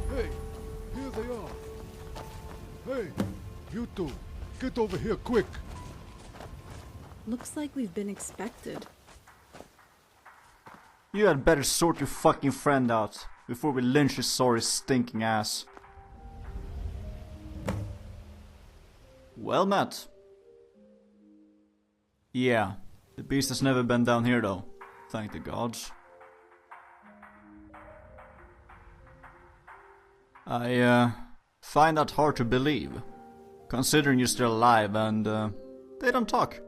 Hey, here they are. Hey, you two, get over here quick. Looks like we've been expected. You had better sort your fucking friend out before we lynch his sorry stinking ass. Well met. Yeah, the beast has never been down here though, thank the gods. I find that hard to believe, considering you're still alive and they don't talk.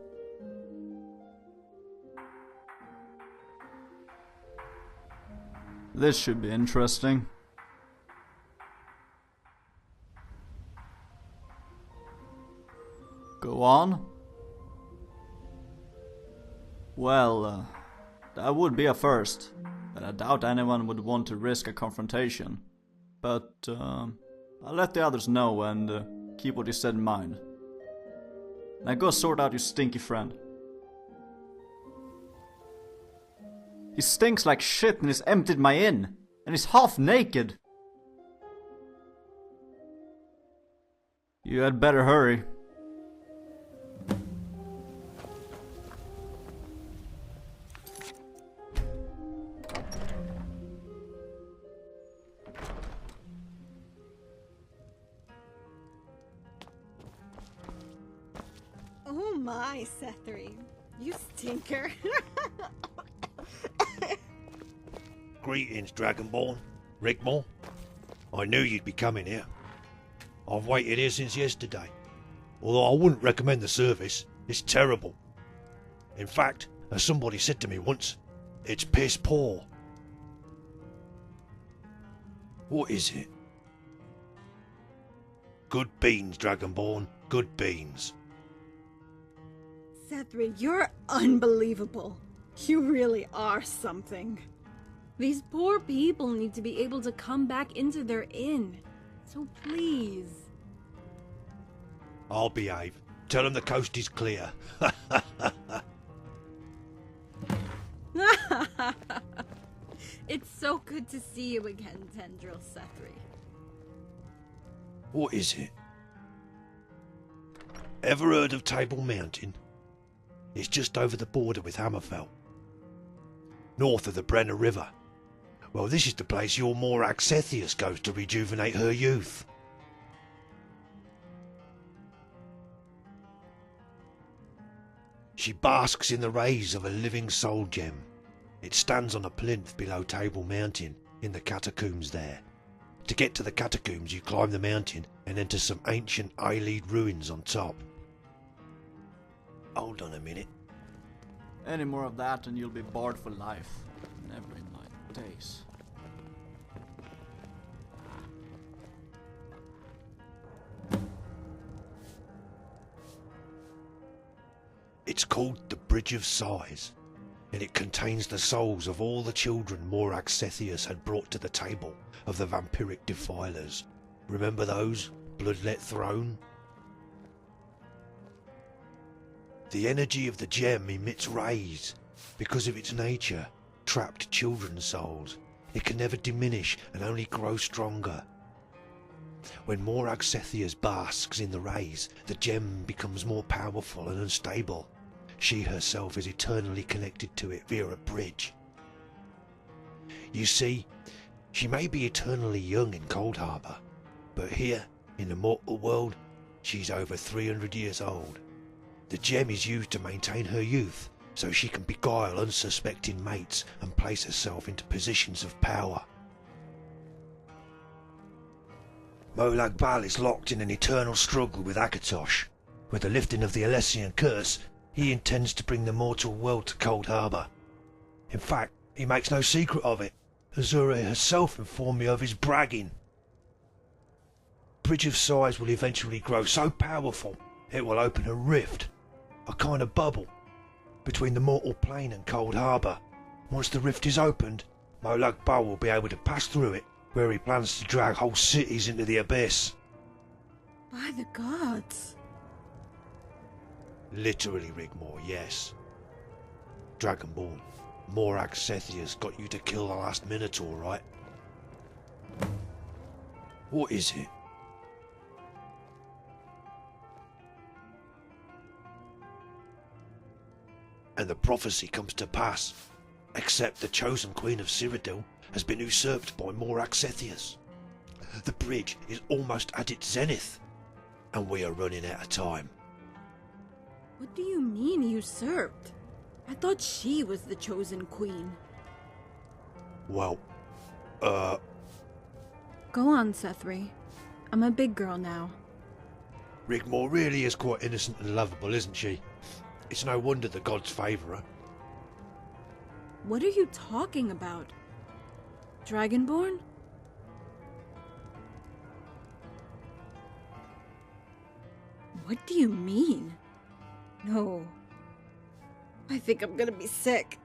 This should be interesting. Go on. Well, that would be a first, but I doubt anyone would want to risk a confrontation. But I'll let the others know and keep what you said in mind. Now go sort out your stinky friend. He stinks like shit and he's emptied my inn, and he's half naked. You had better hurry. Oh my, Sethri. You stinker. Greetings, Dragonborn. Rigmor. I knew you'd be coming here. I've waited here since yesterday. Although I wouldn't recommend the service. It's terrible. In fact, as somebody said to me once, it's piss poor. What is it? Good beans, Dragonborn. Good beans. Sethri, you're unbelievable. You really are something. These poor people need to be able to come back into their inn. So please. I'll behave. Tell them the coast is clear. It's so good to see you again, Tendril Sethri. What is it? Ever heard of Table Mountain? It's just over the border with Hammerfell, north of the Brenner River. Well, this is the place your Morak Sethius goes to rejuvenate her youth. She basks in the rays of a living soul gem. It stands on a plinth below Table Mountain, in the catacombs there. To get to the catacombs, you climb the mountain and enter some ancient Eyelid ruins on top. Hold on a minute. Any more of that and you'll be barred for life. Never in my days. It's called the Bridge of Sighs, and it contains the souls of all the children Morak Sethius had brought to the table of the vampiric defilers. Remember those? Bloodlet Throne? The energy of the gem emits rays. Because of its nature, trapped children's souls. It can never diminish and only grow stronger. When Morak Sethius basks in the rays, the gem becomes more powerful and unstable. She herself is eternally connected to it via a bridge. You see, she may be eternally young in Cold Harbour, but here, in the mortal world, she's over 300 years old. The gem is used to maintain her youth, so she can beguile unsuspecting mates and place herself into positions of power. Molag Bal is locked in an eternal struggle with Akatosh. With the lifting of the Alessian curse, he intends to bring the mortal world to Cold Harbour. In fact, he makes no secret of it. Azura herself informed me of his bragging. Bridge of Sighs will eventually grow so powerful, it will open a rift, a kind of bubble, between the mortal plane and Cold Harbour. Once the rift is opened, Molag Bal will be able to pass through it, where he plans to drag whole cities into the abyss. By the gods. Literally, Rigmor, yes. Dragonborn, Morag Sethia's got you to kill the last Minotaur, right? What is it? And the prophecy comes to pass, except the chosen queen of Cyrodill has been usurped by Morag Sethias. The bridge is almost at its zenith, and we are running out of time. What do you mean usurped? I thought she was the chosen queen. Well, Go on, Sethri. I'm a big girl now. Rigmor really is quite innocent and lovable, isn't she? It's no wonder the gods favour her. What are you talking about? Dragonborn? What do you mean? No. I think I'm gonna be sick.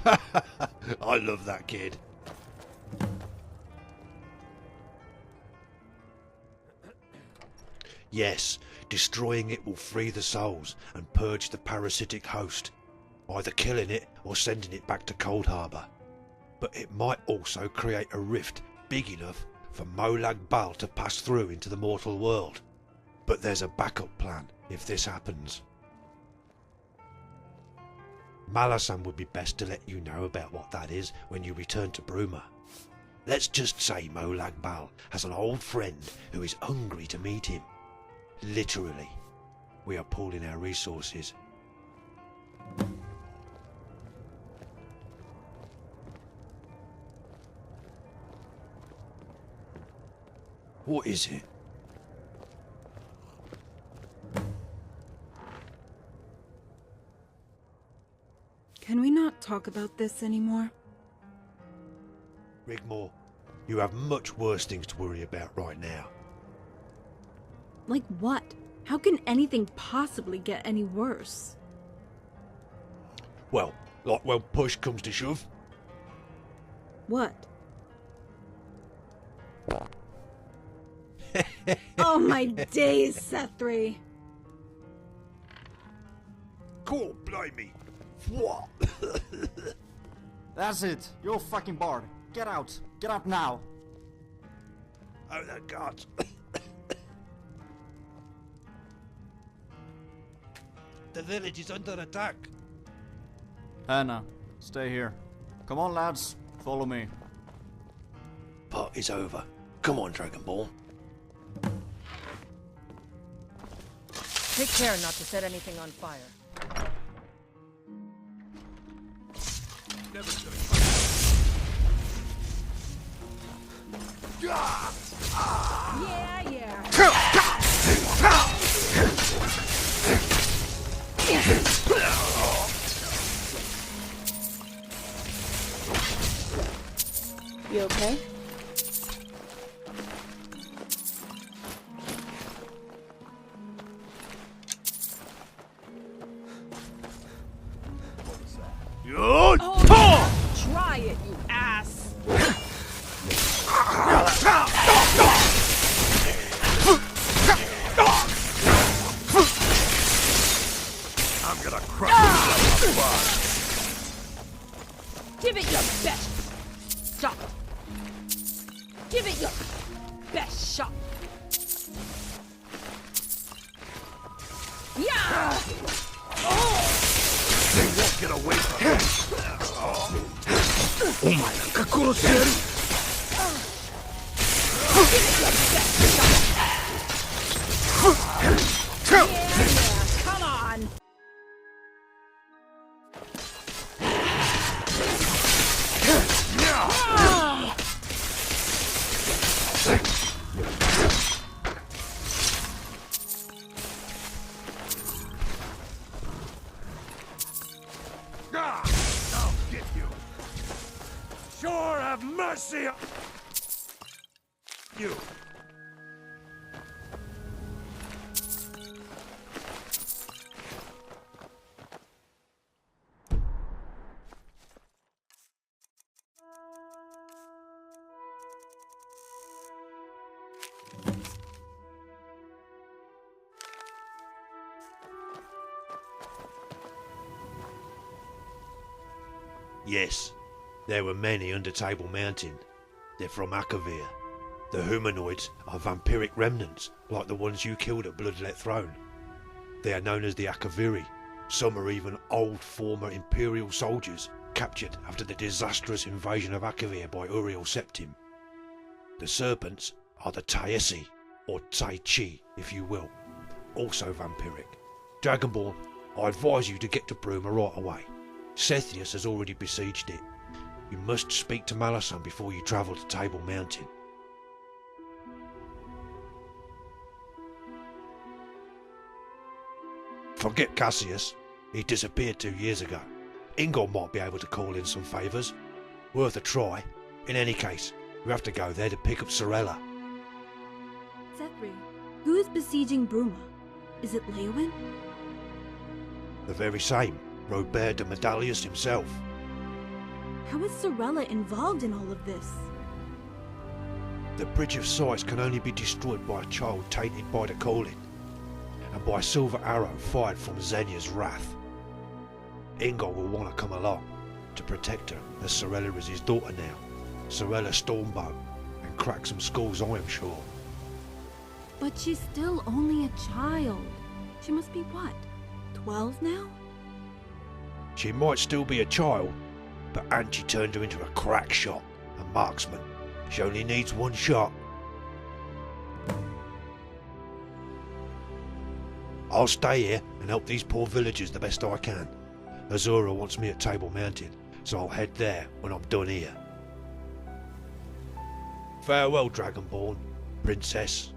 I love that kid. Yes, destroying it will free the souls and purge the parasitic host, either killing it or sending it back to Cold Harbour. But it might also create a rift big enough for Molag Bal to pass through into the mortal world. But there's a backup plan if this happens. Malasan would be best to let you know about what that is when you return to Bruma. Let's just say Molag Bal has an old friend who is hungry to meet him. Literally, we are pooling our resources. What is it? Can we not talk about this anymore? Rigmor, you have much worse things to worry about right now. Like what? How can anything possibly get any worse? Well, like when push comes to shove. What? Oh my days, Sethri! Cool, blimey. What? That's it. You're a fucking bard. Get out. Get out now. Oh, the gods. The village is under attack. Hannah, stay here. Come on, lads. Follow me. Party's over. Come on, Dragonborn. Take care not to set anything on fire. Yeah, yeah. You okay? Try it, you ass! I'm gonna crush you like a bug. Give it your best shot. Give it your best shot. Yeah! They won't get away from me. Give it your best shot. Yeah, come on. have mercy on you. Yes, there were many under Table Mountain. They're from Akavir. The humanoids are vampiric remnants, like the ones you killed at Bloodlet Throne. They are known as the Akaviri. Some are even old former Imperial soldiers, captured after the disastrous invasion of Akavir by Uriel Septim. The serpents are the Taesi, or Tai Chi, if you will, also vampiric. Dragonborn, I advise you to get to Bruma right away. Sethius has already besieged it. You must speak to Malasan before you travel to Table Mountain. Forget Cassius. He disappeared 2 years ago. Ingol might be able to call in some favours. Worth a try. In any case, we have to go there to pick up Sorella. Zethri, who is besieging Bruma? Is it Leowyn? The very same. Robert de Medallius himself. How is Sorella involved in all of this? The Bridge of Sights can only be destroyed by a child tainted by the calling, and by a silver arrow fired from Xenia's wrath. Ingol will want to come along to protect her, as Sorella is his daughter now. Sorella Stormbow, and crack some skulls, I am sure. But she's still only a child. She must be what, 12 now? She might still be a child, but Angie turned her into a crack shot, a marksman. She only needs one shot. I'll stay here and help these poor villagers the best I can. Azura wants me at Table Mountain, so I'll head there when I'm done here. Farewell, Dragonborn, Princess.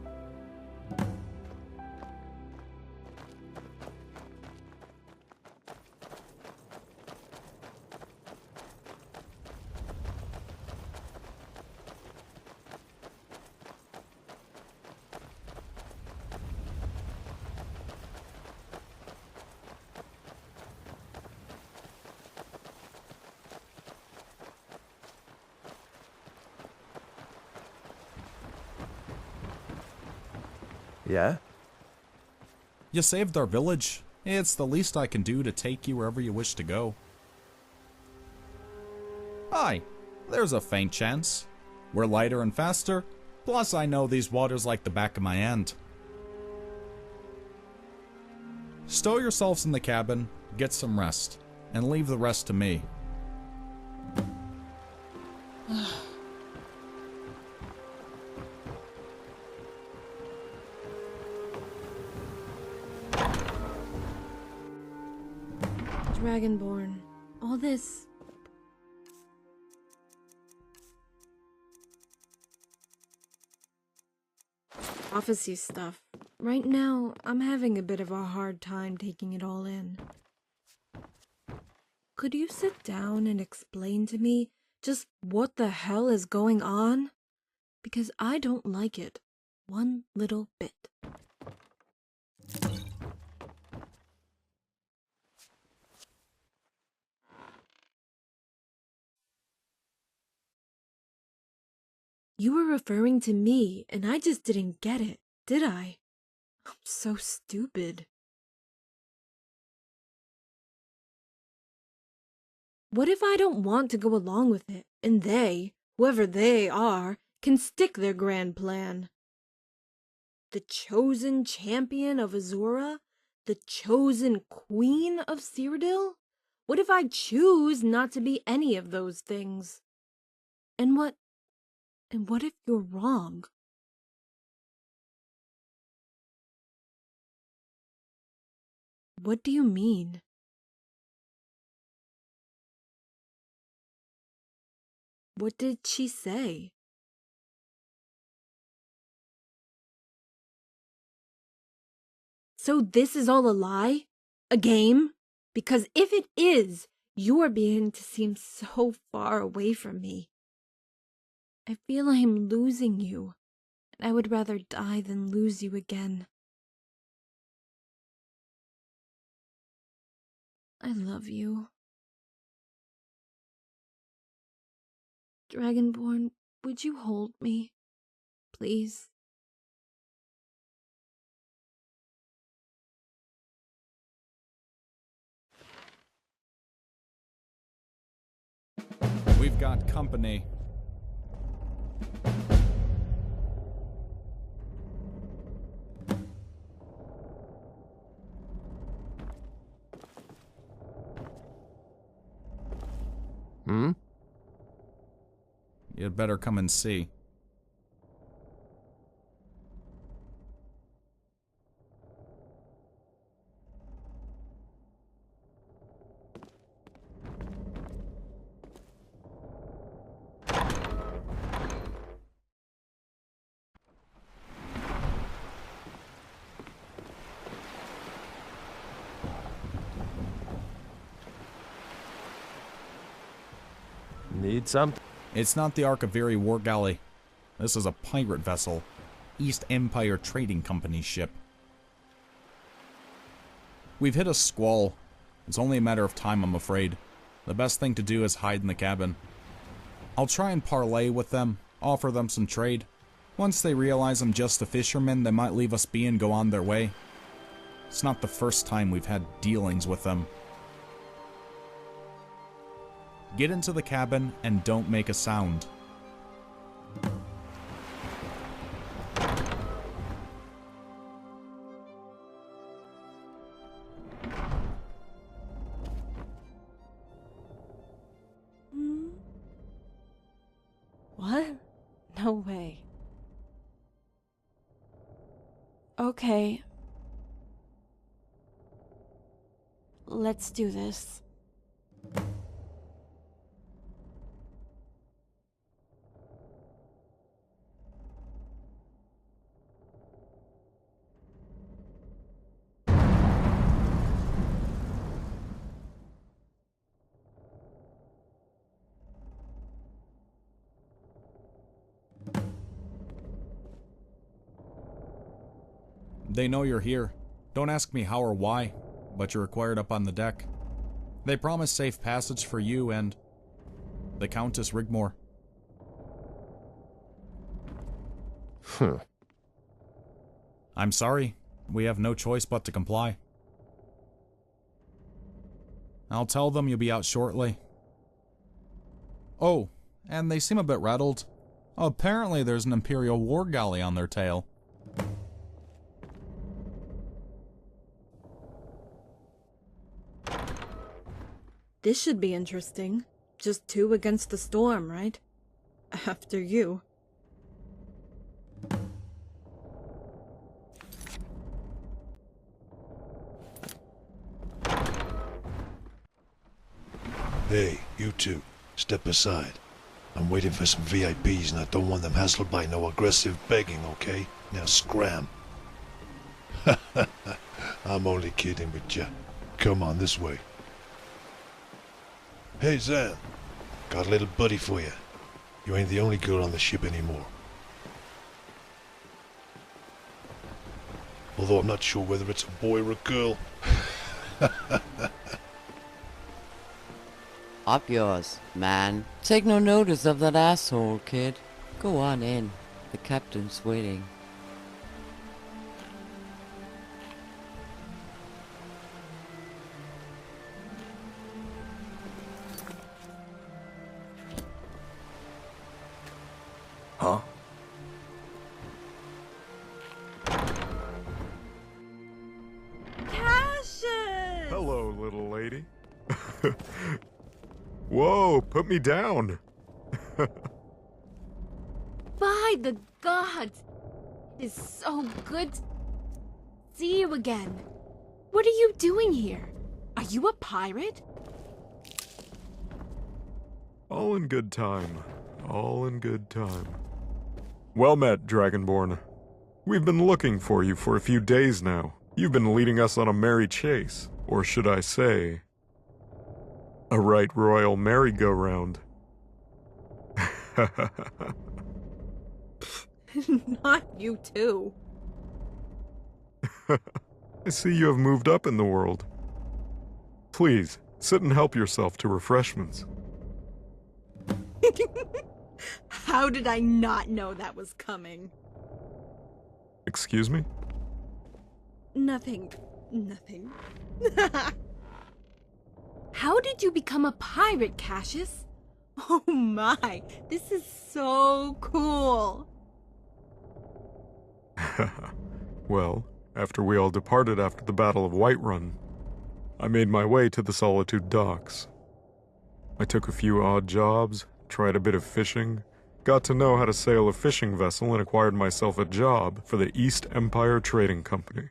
Yeah? You saved our village. It's the least I can do to take you wherever you wish to go. Aye, there's a faint chance. We're lighter and faster, plus I know these waters like the back of my hand. Stow yourselves in the cabin, get some rest, and leave the rest to me. Dragonborn, all this... prophecy stuff. Right now, I'm having a bit of a hard time taking it all in. Could you sit down and explain to me just what the hell is going on? Because I don't like it one little bit. You were referring to me, and I just didn't get it, did I? I'm so stupid. What if I don't want to go along with it, and they, whoever they are, can stick their grand plan? The chosen champion of Azura? The chosen queen of Cyrodill? What if I choose not to be any of those things? And what if you're wrong? What do you mean? What did she say? So this is all a lie? A game? Because if it is, you are beginning to seem so far away from me. I feel I am losing you, and I would rather die than lose you again. I love you. Dragonborn, would you hold me? Please? We've got company. Hmm? You'd better come and see. Need something? It's not the Archiviri war galley. This is a pirate vessel. East Empire Trading Company ship. We've hit a squall. It's only a matter of time, I'm afraid. The best thing to do is hide in the cabin. I'll try and parlay with them, offer them some trade. Once they realize I'm just a fisherman, they might leave us be and go on their way. It's not the first time we've had dealings with them. Get into the cabin and don't make a sound. What? No way. Okay. Let's do this. They know you're here. Don't ask me how or why, but you're required up on the deck. They promise safe passage for you and the Countess Rigmor. Huh. I'm sorry. We have no choice but to comply. I'll tell them you'll be out shortly. Oh, and they seem a bit rattled. Apparently there's an Imperial war galley on their tail. This should be interesting. Just two against the storm, right? After you. Hey, you two, step aside. I'm waiting for some VIPs and I don't want them hassled by no aggressive begging, okay? Now scram. I'm only kidding with ya. Come on, this way. Hey, Zan. Got a little buddy for you. You ain't the only girl on the ship anymore. Although I'm not sure whether it's a boy or a girl. Up yours, man. Take no notice of that asshole, kid. Go on in. The captain's waiting. Huh? Cassius! Hello, little lady. Whoa, put me down. By the gods! It is so good to see you again. What are you doing here? Are you a pirate? All in good time. All in good time. Well met, Dragonborn. We've been looking for you for a few days now. You've been leading us on a merry chase, or should I say, a right royal merry-go-round. Not you too. I see you have moved up in the world. Please, sit and help yourself to refreshments. How did I not know that was coming? Excuse me? Nothing. How did you become a pirate, Cassius? Oh my, this is so cool. Well, after we all departed after the Battle of Whiterun, I made my way to the Solitude docks. I took a few odd jobs, tried a bit of fishing, got to know how to sail a fishing vessel, and acquired myself a job for the East Empire Trading Company,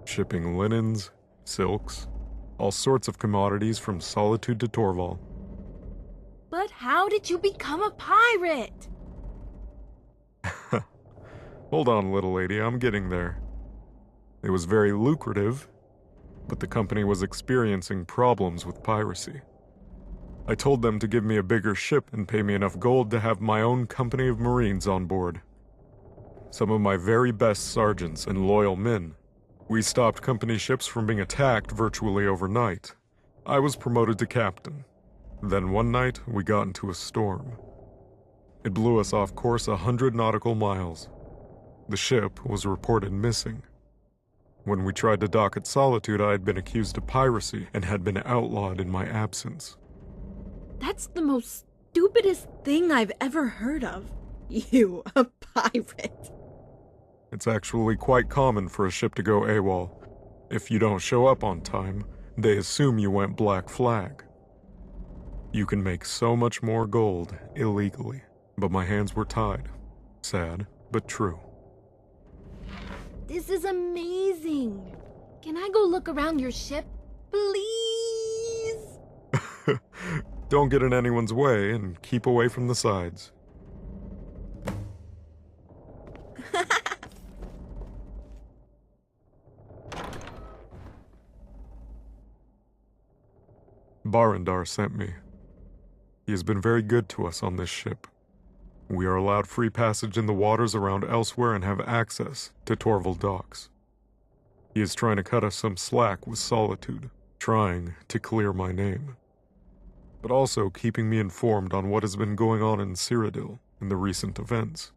shipping linens, silks, all sorts of commodities from Solitude to Torval. But how did you become a pirate? Hold on, little lady, I'm getting there. It was very lucrative, but the company was experiencing problems with piracy. I told them to give me a bigger ship and pay me enough gold to have my own company of Marines on board. Some of my very best sergeants and loyal men. We stopped company ships from being attacked virtually overnight. I was promoted to captain. Then one night, we got into a storm. It blew us off course 100 nautical miles. The ship was reported missing. When we tried to dock at Solitude, I had been accused of piracy and had been outlawed in my absence. That's the most stupidest thing I've ever heard of. You, a pirate. It's actually quite common for a ship to go AWOL. If you don't show up on time, they assume you went Black Flag. You can make so much more gold illegally, but my hands were tied. Sad, but true. This is amazing. Can I go look around your ship, please? Don't get in anyone's way and keep away from the sides. Barandar sent me. He has been very good to us on this ship. We are allowed free passage in the waters around elsewhere and have access to Torval docks. He is trying to cut us some slack with Solitude, trying to clear my name, but also keeping me informed on what has been going on in Cyrodill in the recent events.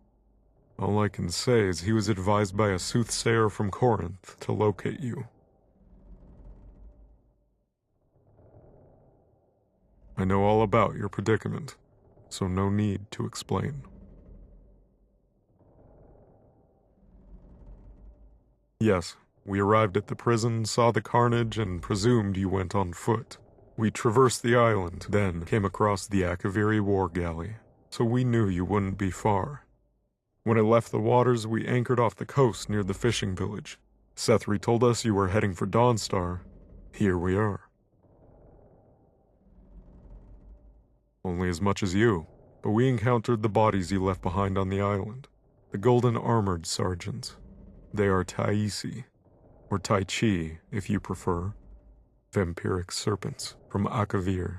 All I can say is he was advised by a soothsayer from Corinth to locate you. I know all about your predicament, so no need to explain. Yes, we arrived at the prison, saw the carnage, and presumed you went on foot. We traversed the island, then came across the Akaviri war galley, so we knew you wouldn't be far. When it left the waters, we anchored off the coast near the fishing village. Sethri told us you were heading for Dawnstar. Here we are. Only as much as you, but we encountered the bodies you left behind on the island. The golden-armored sergeants. They are Taisi, or Tai Chi, if you prefer. Vampiric serpents from Akavir.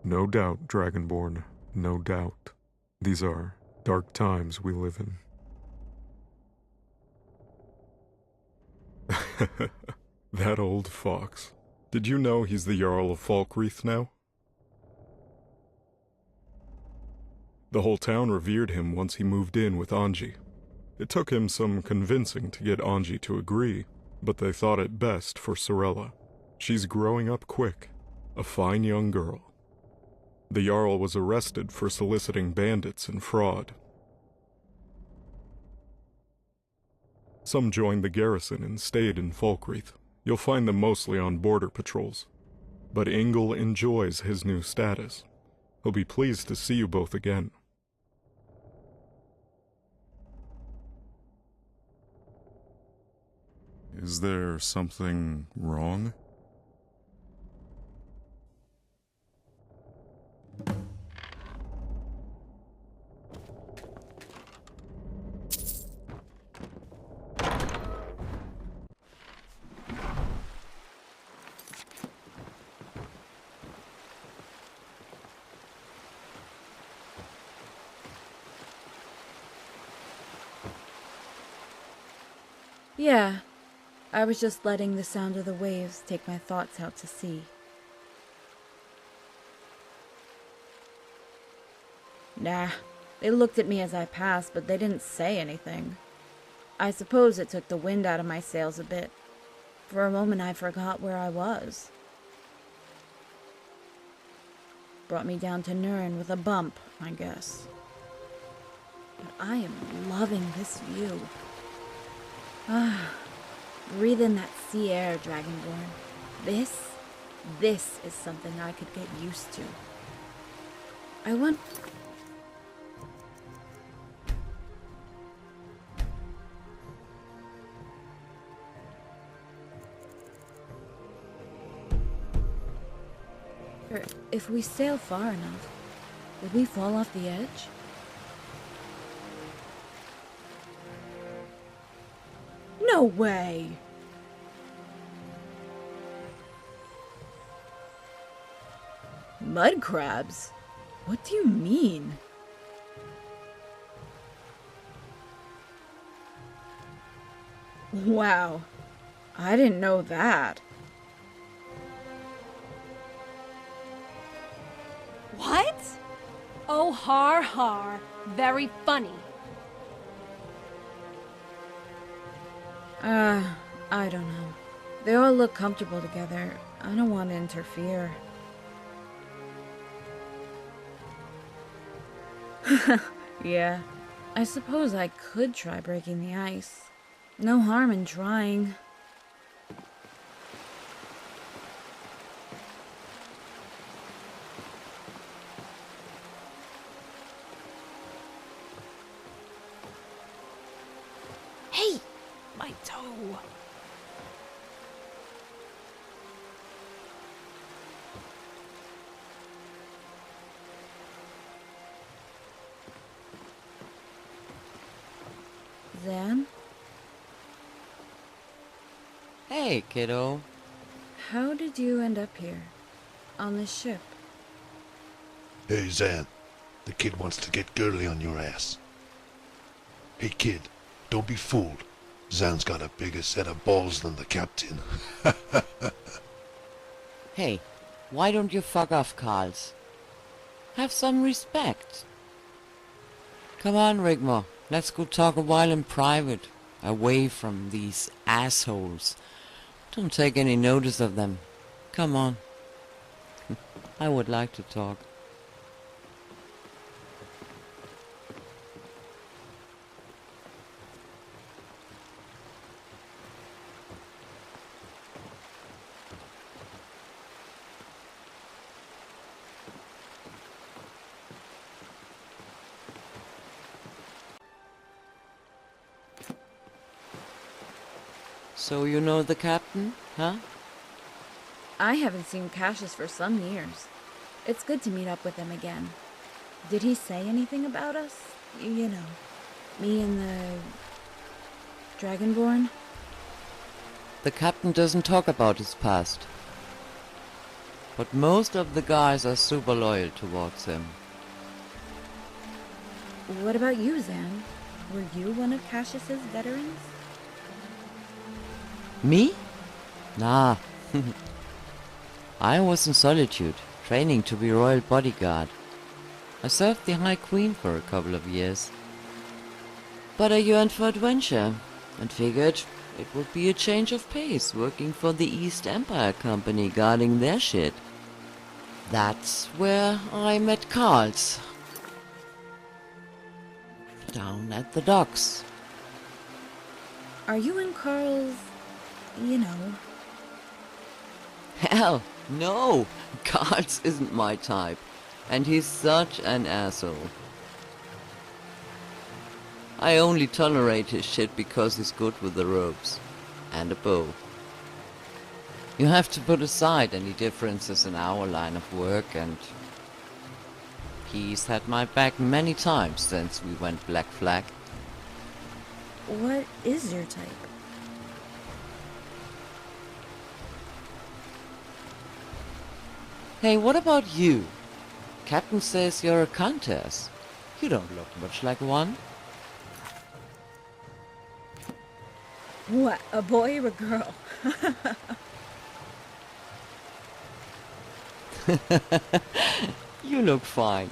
No doubt, Dragonborn, no doubt. These are dark times we live in. That old fox. Did you know he's the Jarl of Falkreath now? The whole town revered him once he moved in with Anji. It took him some convincing to get Anji to agree, but they thought it best for Sorella. She's growing up quick, a fine young girl. The Jarl was arrested for soliciting bandits and fraud. Some joined the garrison and stayed in Falkreath. You'll find them mostly on border patrols. But Ingel enjoys his new status. He'll be pleased to see you both again. Is there something wrong? Yeah, I was just letting the sound of the waves take my thoughts out to sea. Nah, they looked at me as I passed, but they didn't say anything. I suppose it took the wind out of my sails a bit. For a moment I forgot where I was. Brought me down to Nurn with a bump, I guess. But I am loving this view. Breathe in that sea air, Dragonborn. This is something I could get used to. I want... If we sail far enough, will we fall off the edge? No way! Mud crabs? What do you mean? Wow, I didn't know that. What? Oh, har har. Very funny. I don't know. They all look comfortable together. I don't want to interfere. Yeah, I suppose I could try breaking the ice. No harm in trying. Hey! My toe! Zan? Hey, kiddo. How did you end up here? On this ship? Hey, Zan. The kid wants to get girly on your ass. Hey, kid. Don't be fooled. Zan's got a bigger set of balls than the captain. Hey, why don't you fuck off, Carls? Have some respect. Come on, Rigmor. Let's go talk a while in private. Away from these assholes. Don't take any notice of them. Come on. I would like to talk. So you know the captain, huh? I haven't seen Cassius for some years. It's good to meet up with him again. Did he say anything about us? You know, me and the Dragonborn? The captain doesn't talk about his past. But most of the guys are super loyal towards him. What about you, Zan? Were you one of Cassius's veterans? Me? Nah. I was in Solitude, training to be royal bodyguard. I served the High Queen for a couple of years. But I yearned for adventure, and figured it would be a change of pace working for the East Empire Company guarding their shit. That's where I met Carls. Down at the docks. Are you and Carl's... you know... Hell, no! Carls isn't my type, and he's such an asshole. I only tolerate his shit because he's good with the ropes. And a bow. You have to put aside any differences in our line of work, and... he's had my back many times since we went Black Flag. What is your type? Hey, what about you? Captain says you're a countess. You don't look much like one. What, a boy or a girl? You look fine.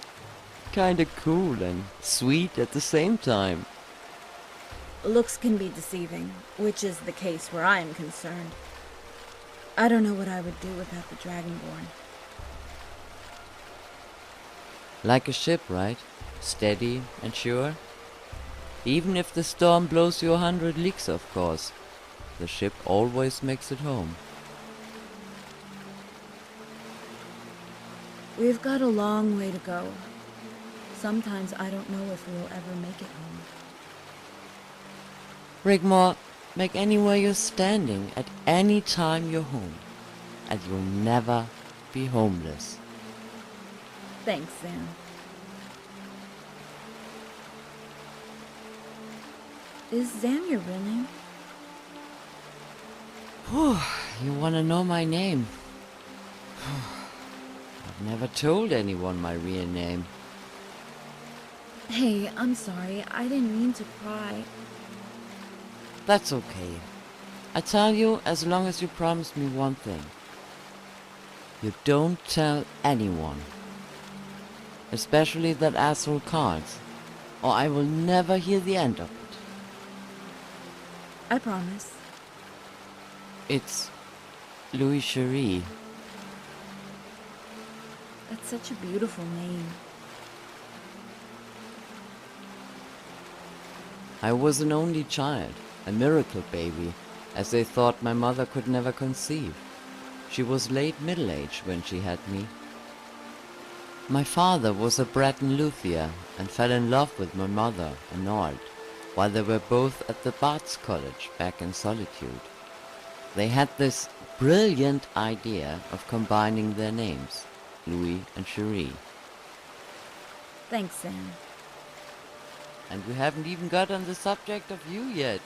Kinda cool and sweet at the same time. Looks can be deceiving, which is the case where I am concerned. I don't know what I would do without the Dragonborn. Like a ship, right? Steady and sure? Even if the storm blows you 100 leagues, of course. The ship always makes it home. We've got a long way to go. Sometimes I don't know if we'll ever make it home. Rigmor, make anywhere you're standing at any time you're home, and you'll never be homeless. Thanks, Sam. Is Sam your real name? Whew, you wanna know my name? I've never told anyone my real name. Hey, I'm sorry. I didn't mean to pry. That's okay. I tell you as long as you promise me one thing. You don't tell anyone. Especially that asshole Cards, or I will never hear the end of it. I promise. It's Louis Cherie. That's such a beautiful name. I was an only child, a miracle baby, as they thought my mother could never conceive. She was late middle-aged when she had me. My father was a Breton luthier and fell in love with my mother, Arnold, while they were both at the Bards College back in Solitude. They had this brilliant idea of combining their names, Louis and Cherie. Thanks, Sam. And we haven't even got on the subject of you yet.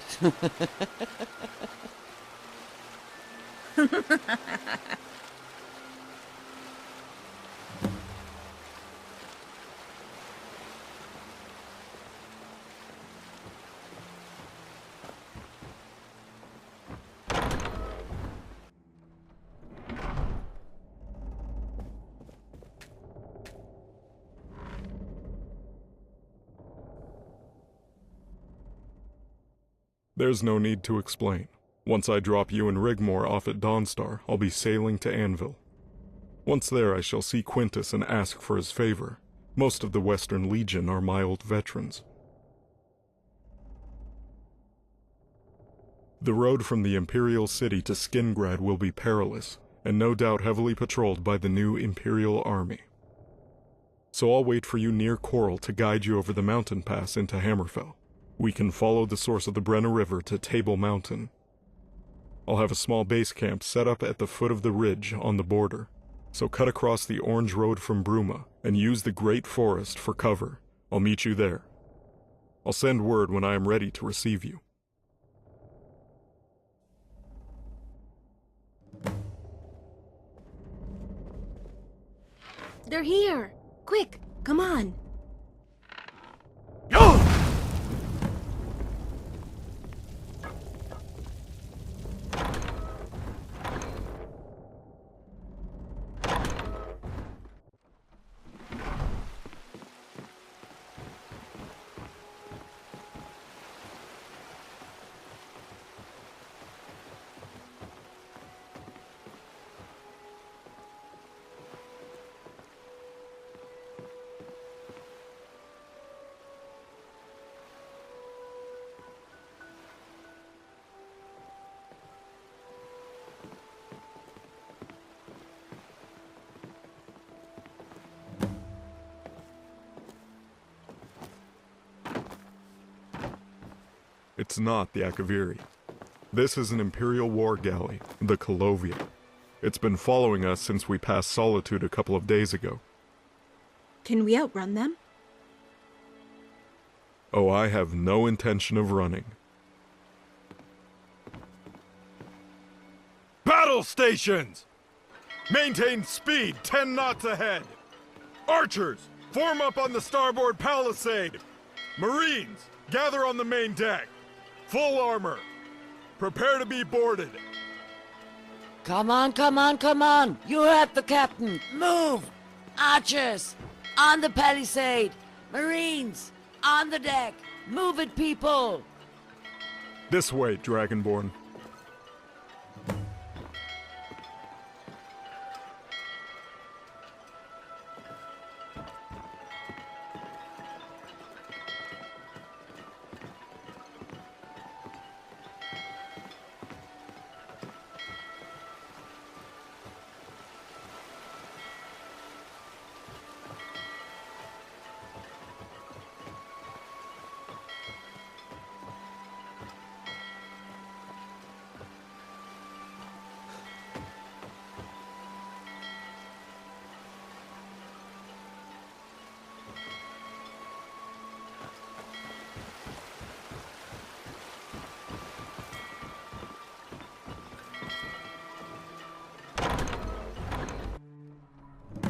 There's no need to explain. Once I drop you and Rigmor off at Dawnstar, I'll be sailing to Anvil. Once there, I shall see Quintus and ask for his favor. Most of the Western Legion are my old veterans. The road from the Imperial City to Skingrad will be perilous, and no doubt heavily patrolled by the new Imperial Army. So I'll wait for you near Coral to guide you over the mountain pass into Hammerfell. We can follow the source of the Brenna River to Table Mountain. I'll have a small base camp set up at the foot of the ridge on the border, so cut across the Orange Road from Bruma and use the Great Forest for cover. I'll meet you there. I'll send word when I am ready to receive you. They're here! Quick, come on! It's not the Akaviri. This is an Imperial war galley, the Colovia. It's been following us since we passed Solitude a couple of days ago. Can we outrun them? Oh, I have no intention of running. Battle stations! Maintain speed 10 knots ahead. Archers, form up on the starboard palisade. Marines, gather on the main deck. Full armor. Prepare to be boarded. Come on, come on, come on! You heard the captain! Move! Archers! On the palisade! Marines! On the deck! Move it, people! This way, Dragonborn.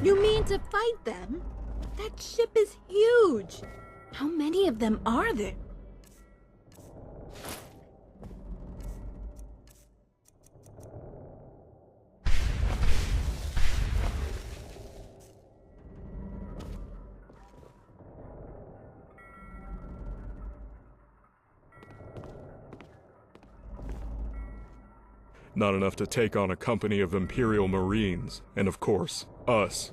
You mean to fight them? That ship is huge. How many of them are there? Not enough to take on a company of Imperial Marines, and of course, us.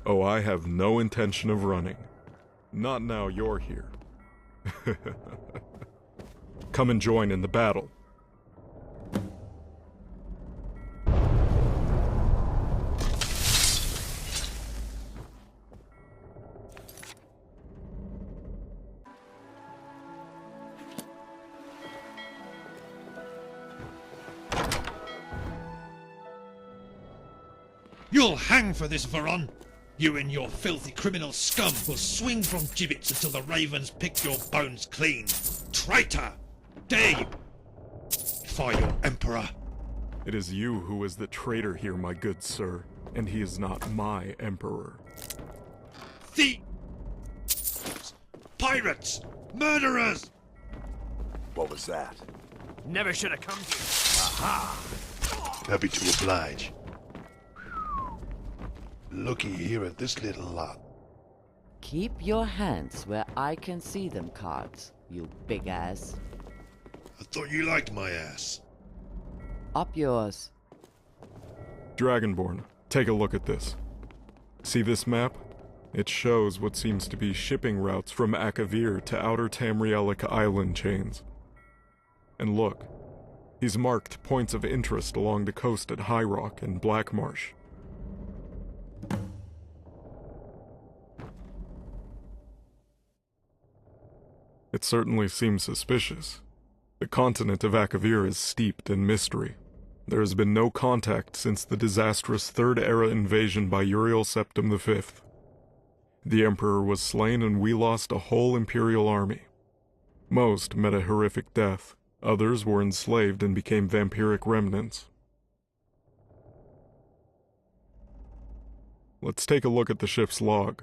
Oh, I have no intention of running. Not now you're here. Come and join in the battle. You'll hang for this, Varon! You and your filthy criminal scum will swing from gibbets until the ravens pick your bones clean! Traitor! Dare you! Defy your emperor! It is you who is the traitor here, my good sir, and he is not my emperor. Thieves! Pirates! Murderers! What was that? Never should have come here. Aha! Happy to oblige. Looky here at this little lot. Keep your hands where I can see them, Cards, you big ass. I thought you liked my ass. Up yours. Dragonborn, take a look at this. See this map? It shows what seems to be shipping routes from Akavir to outer Tamrielic island chains. And look, he's marked points of interest along the coast at High Rock and Black Marsh. It certainly seems suspicious. The continent of Akavir is steeped in mystery. There has been no contact since the disastrous Third Era invasion by Uriel Septim V. The Emperor was slain and we lost a whole Imperial army. Most met a horrific death. Others were enslaved and became vampiric remnants. Let's take a look at the ship's log.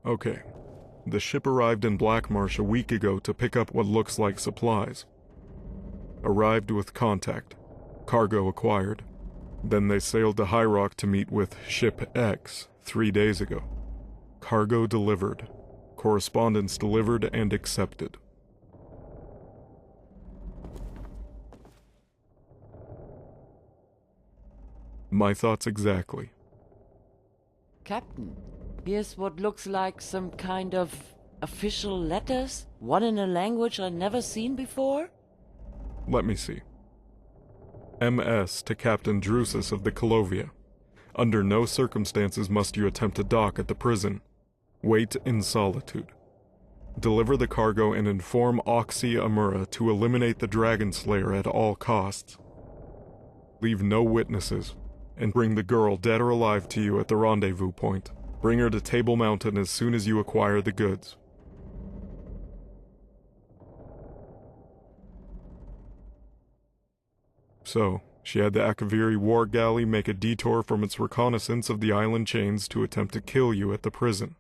Okay, the ship arrived in Black Marsh a week ago to pick up what looks like supplies. Arrived with contact. Cargo acquired. Then they sailed to High Rock to meet with Ship X 3 days ago. Cargo delivered. Correspondence delivered and accepted. My thoughts exactly. Captain, here's what looks like some kind of official letters. One in a language I've never seen before. Let me see. MS to Captain Drusus of the Colovia. Under no circumstances must you attempt to dock at the prison. Wait in solitude. Deliver the cargo and inform Oxy Amura to eliminate the Dragon Slayer at all costs. Leave no witnesses, and bring the girl dead or alive to you at the rendezvous point. Bring her to Table Mountain as soon as you acquire the goods. So, she had the Akaviri war galley make a detour from its reconnaissance of the island chains to attempt to kill you at the prison.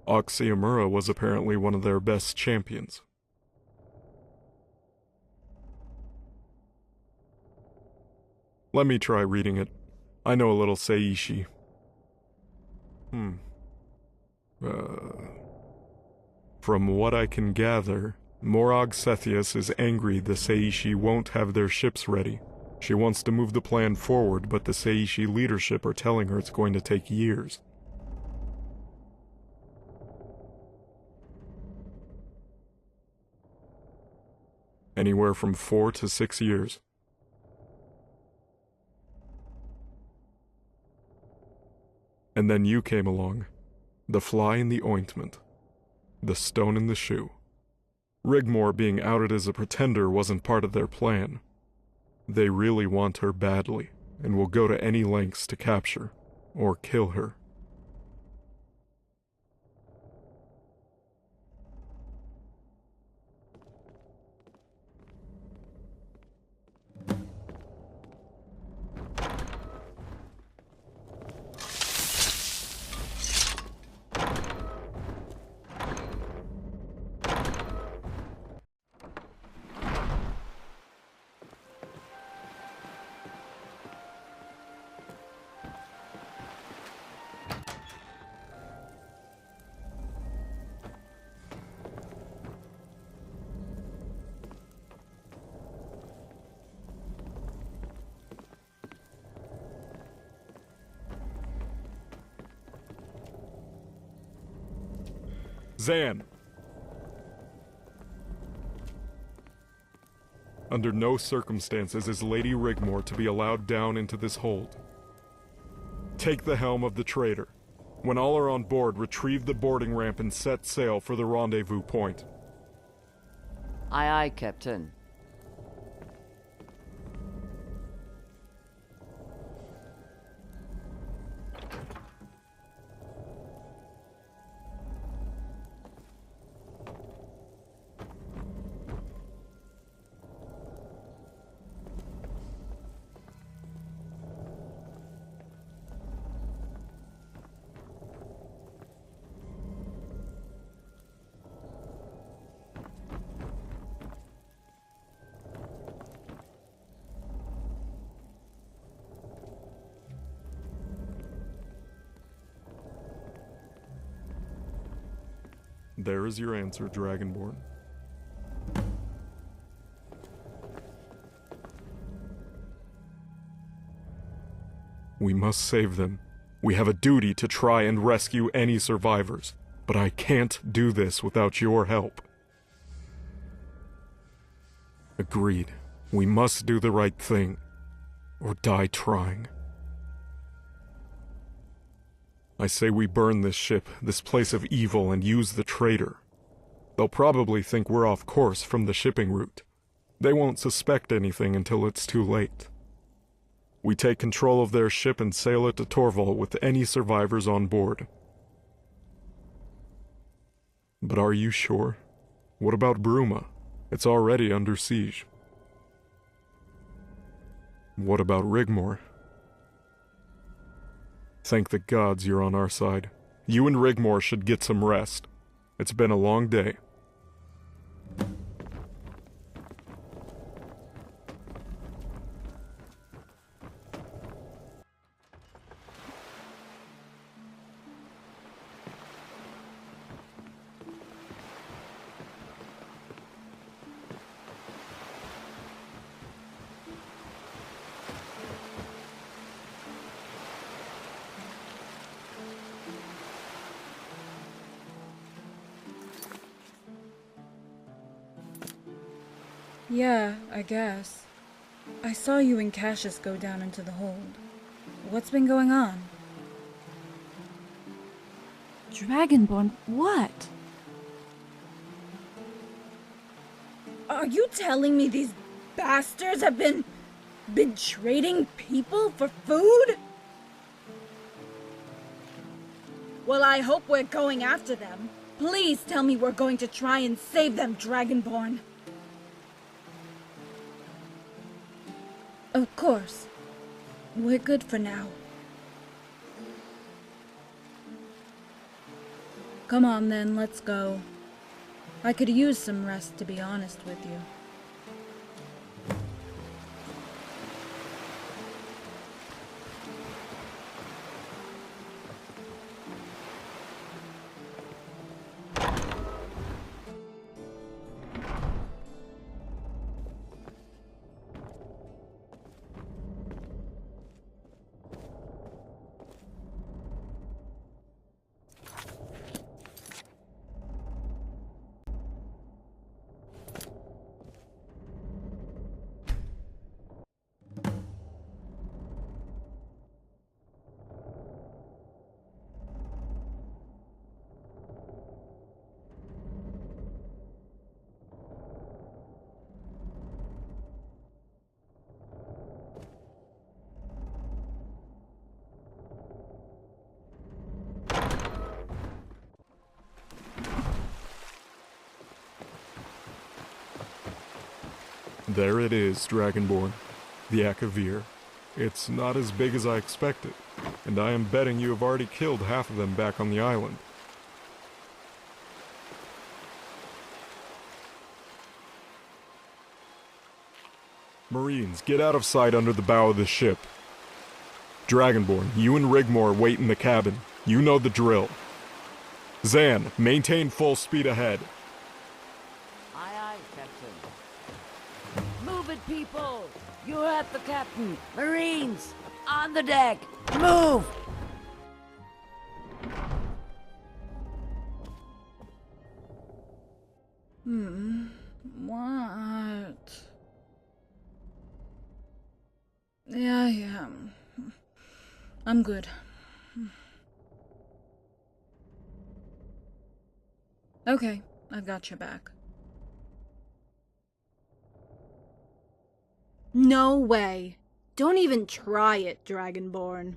Oxyamura was apparently one of their best champions. Let me try reading it. I know a little Seishi. From what I can gather, Morag Sethius is angry the Seishi won't have their ships ready. She wants to move the plan forward, but the Seishi leadership are telling her it's going to take years. Anywhere from 4 to 6 years. And then you came along. The fly in the ointment. The stone in the shoe. Rigmor being outed as a pretender wasn't part of their plan. They really want her badly, and will go to any lengths to capture, or kill her. Zan! Under no circumstances is Lady Rigmor to be allowed down into this hold. Take the helm of the trader. When all are on board, retrieve the boarding ramp and set sail for the rendezvous point. Aye, aye, Captain. There is your answer, Dragonborn. We must save them. We have a duty to try and rescue any survivors, but I can't do this without your help. Agreed. We must do the right thing, or die trying. I say we burn this ship, this place of evil, and use the traitor. They'll probably think we're off course from the shipping route. They won't suspect anything until it's too late. We take control of their ship and sail it to Torval with any survivors on board. But are you sure? What about Bruma? It's already under siege. What about Rigmor? Thank the gods you're on our side. You and Rigmor should get some rest. It's been a long day. Yeah, I guess. I saw you and Cassius go down into the hold. What's been going on? Dragonborn, what? Are you telling me these bastards have been trading people for food? Well, I hope we're going after them. Please tell me we're going to try and save them, Dragonborn. Of course. We're good for now. Come on then, let's go. I could use some rest, to be honest with you. There it is, Dragonborn. The Akavir. It's not as big as I expected, and I am betting you have already killed half of them back on the island. Marines, get out of sight under the bow of the ship. Dragonborn, you and Rigmor wait in the cabin. You know the drill. Zan, maintain full speed ahead. Aye, aye, Captain. Move it, people! You heard the captain. Marines, on the deck. Move! What? Yeah. I'm good. Okay, I've got your back. No way. Don't even try it, Dragonborn.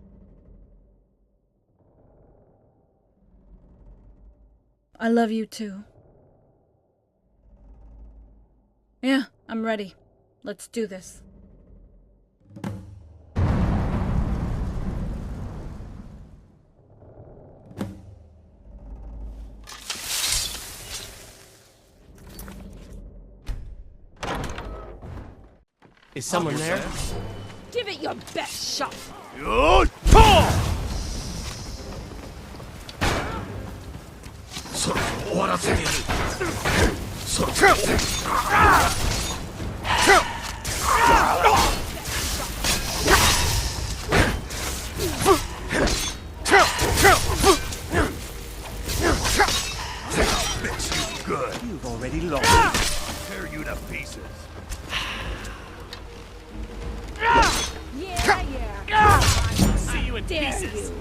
I love you too. Yeah, I'm ready. Let's do this. Is someone there? Give it your best shot. Good. You've already lost. Tear you to pieces. See you in pieces.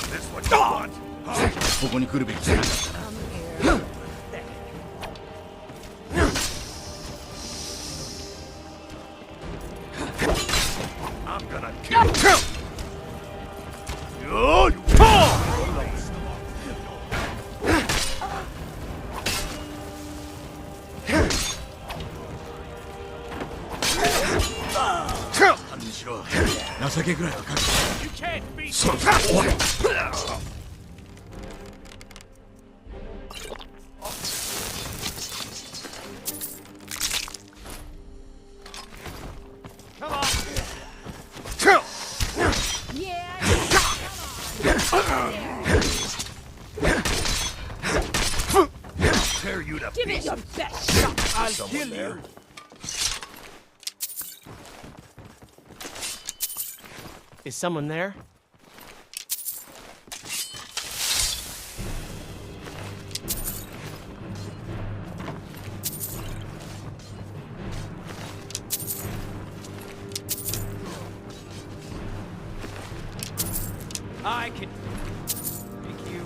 This what you want? ここに来るべきじゃなかったな。 I'm gonna kill you. You can't beat そろそろ終われ。 Tear you to Give it pieces. your best shot. I'll kill you. Is someone there? I can make you.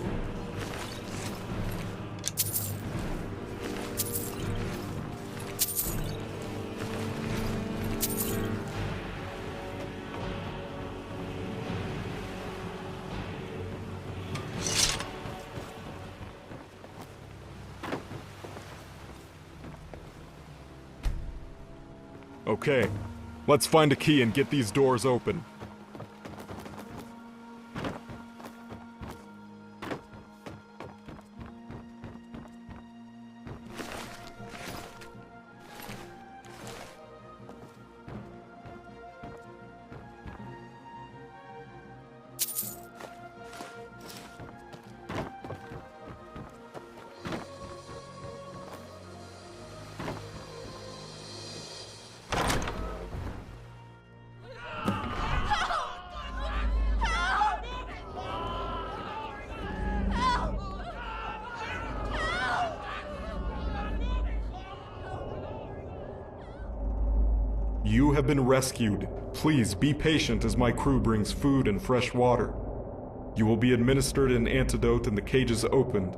Okay, let's find a key and get these doors open. You have been rescued. Please be patient as my crew brings food and fresh water. You will be administered an antidote and the cage is opened.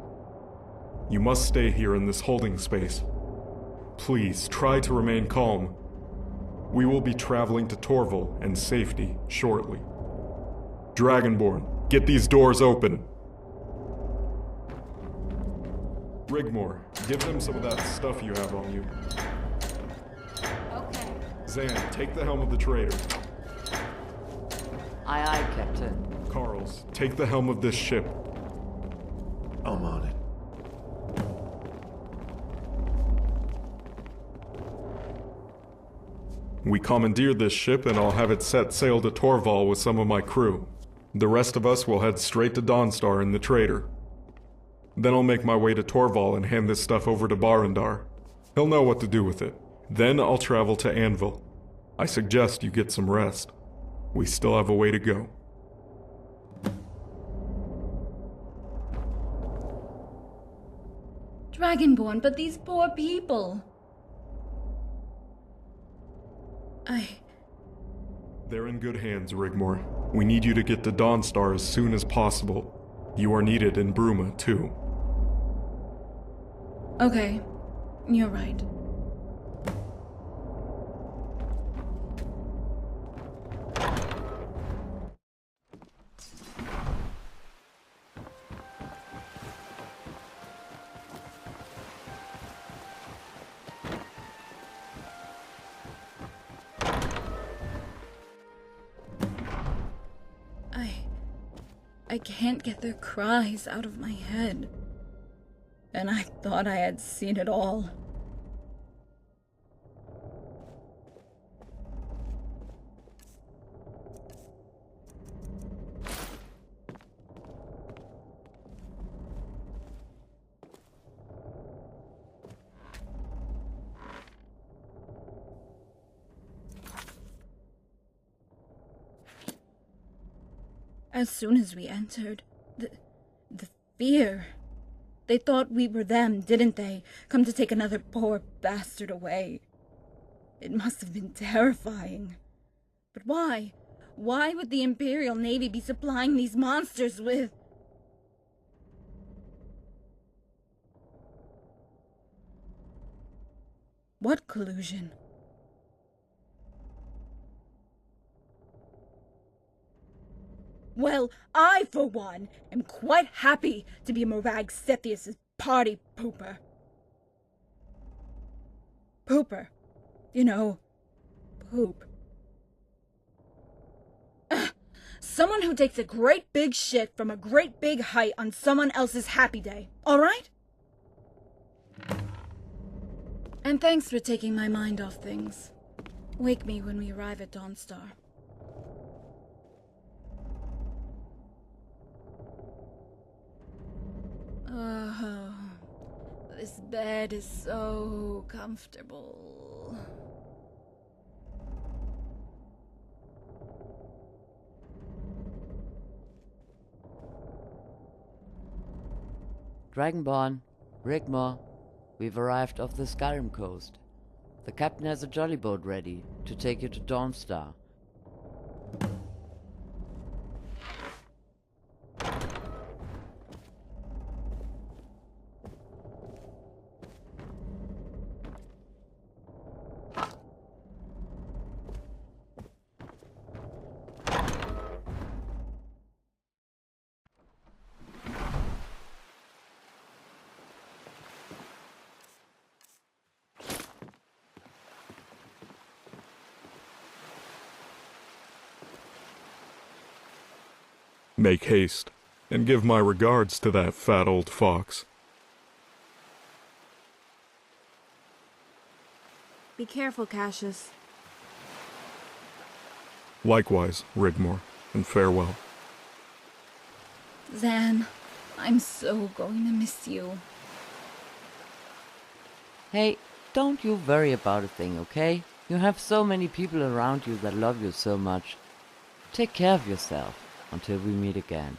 You must stay here in this holding space. Please try to remain calm. We will be traveling to Torval and safety shortly. Dragonborn, get these doors open. Rigmor, give them some of that stuff you have on you. Okay. Zan, take the helm of the trader. Aye, aye, Captain. Carls, take the helm of this ship. I'm on it. We commandeered this ship and I'll have it set sail to Torval with some of my crew. The rest of us will head straight to Dawnstar in the trader. Then I'll make my way to Torval and hand this stuff over to Barandar. He'll know what to do with it. Then I'll travel to Anvil. I suggest you get some rest. We still have a way to go. Dragonborn, but these poor people. They're in good hands, Rigmor. We need you to get to Dawnstar as soon as possible. You are needed in Bruma, too. Okay, you're right. I can't get their cries out of my head. And I thought I had seen it all. As soon as we entered, the fear. They thought we were them, didn't they? Come to take another poor bastard away. It must have been terrifying. But why? Why would the Imperial Navy be supplying these monsters with... What collusion? Well, I, for one, am quite happy to be Morag Sethius' party pooper. Pooper. You know, poop. Someone who takes a great big shit from a great big height on someone else's happy day, alright? And thanks for taking my mind off things. Wake me when we arrive at Dawnstar. Oh, this bed is so comfortable. Dragonborn, Rigmor, we've arrived off the Skyrim coast. The captain has a jolly boat ready to take you to Dawnstar. Make haste, and give my regards to that fat old fox. Be careful, Cassius. Likewise, Rigmor, and farewell. Zan, I'm so going to miss you. Hey, don't you worry about a thing, okay? You have so many people around you that love you so much. Take care of yourself until we meet again.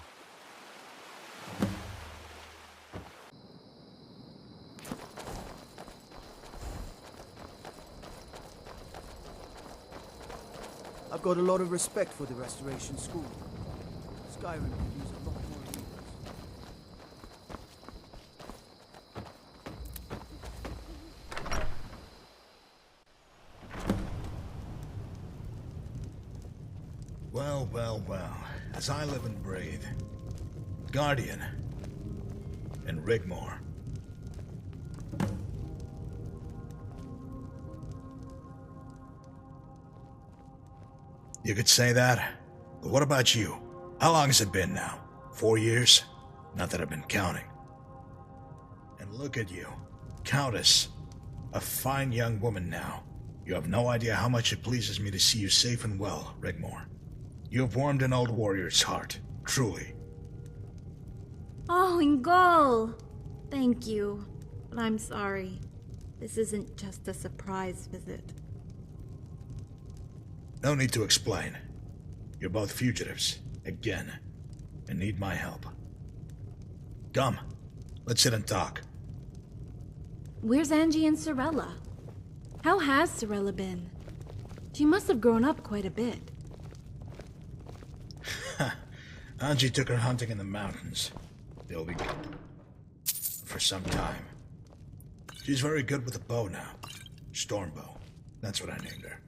I've got a lot of respect for the Restoration School. Skyrim could use a lot more leaders. Well, well, well. As I live and breathe. Guardian. And Rigmor. You could say that, but what about you? How long has it been now? 4 years? Not that I've been counting. And look at you. Countess. A fine young woman now. You have no idea how much it pleases me to see you safe and well, Rigmor. You have warmed an old warrior's heart, truly. Oh, Ingol! Thank you. But I'm sorry. This isn't just a surprise visit. No need to explain. You're both fugitives, again, and need my help. Come, let's sit and talk. Where's Angie and Sorella? How has Sorella been? She must have grown up quite a bit. Angie took her hunting in the mountains. They'll be good for some time. She's very good with a bow now. Stormbow. That's what I named her.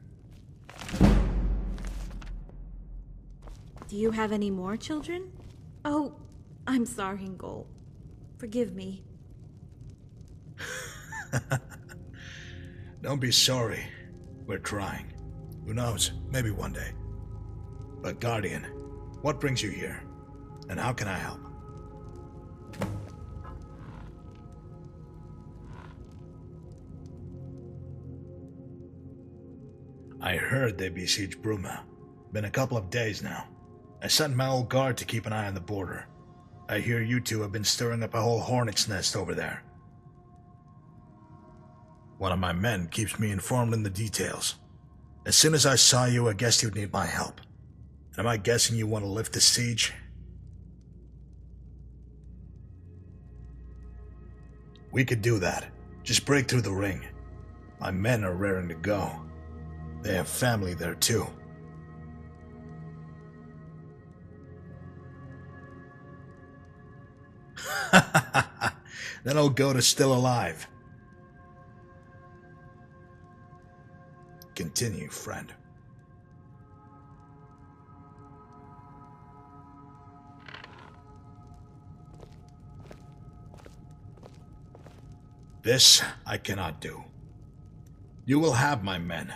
Do you have any more children? Oh, I'm sorry, Ingol. Forgive me. Don't be sorry. We're trying. Who knows? Maybe one day. But Guardian, what brings you here? And how can I help? I heard they besieged Bruma. Been a couple of days now. I sent my old guard to keep an eye on the border. I hear you two have been stirring up a whole hornet's nest over there. One of my men keeps me informed in the details. As soon as I saw you, I guessed you'd need my help. Am I guessing you want to lift the siege? We could do that. Just break through the ring. My men are raring to go. They have family there too. That old goat is still alive. Continue, friend. This I cannot do. You will have my men,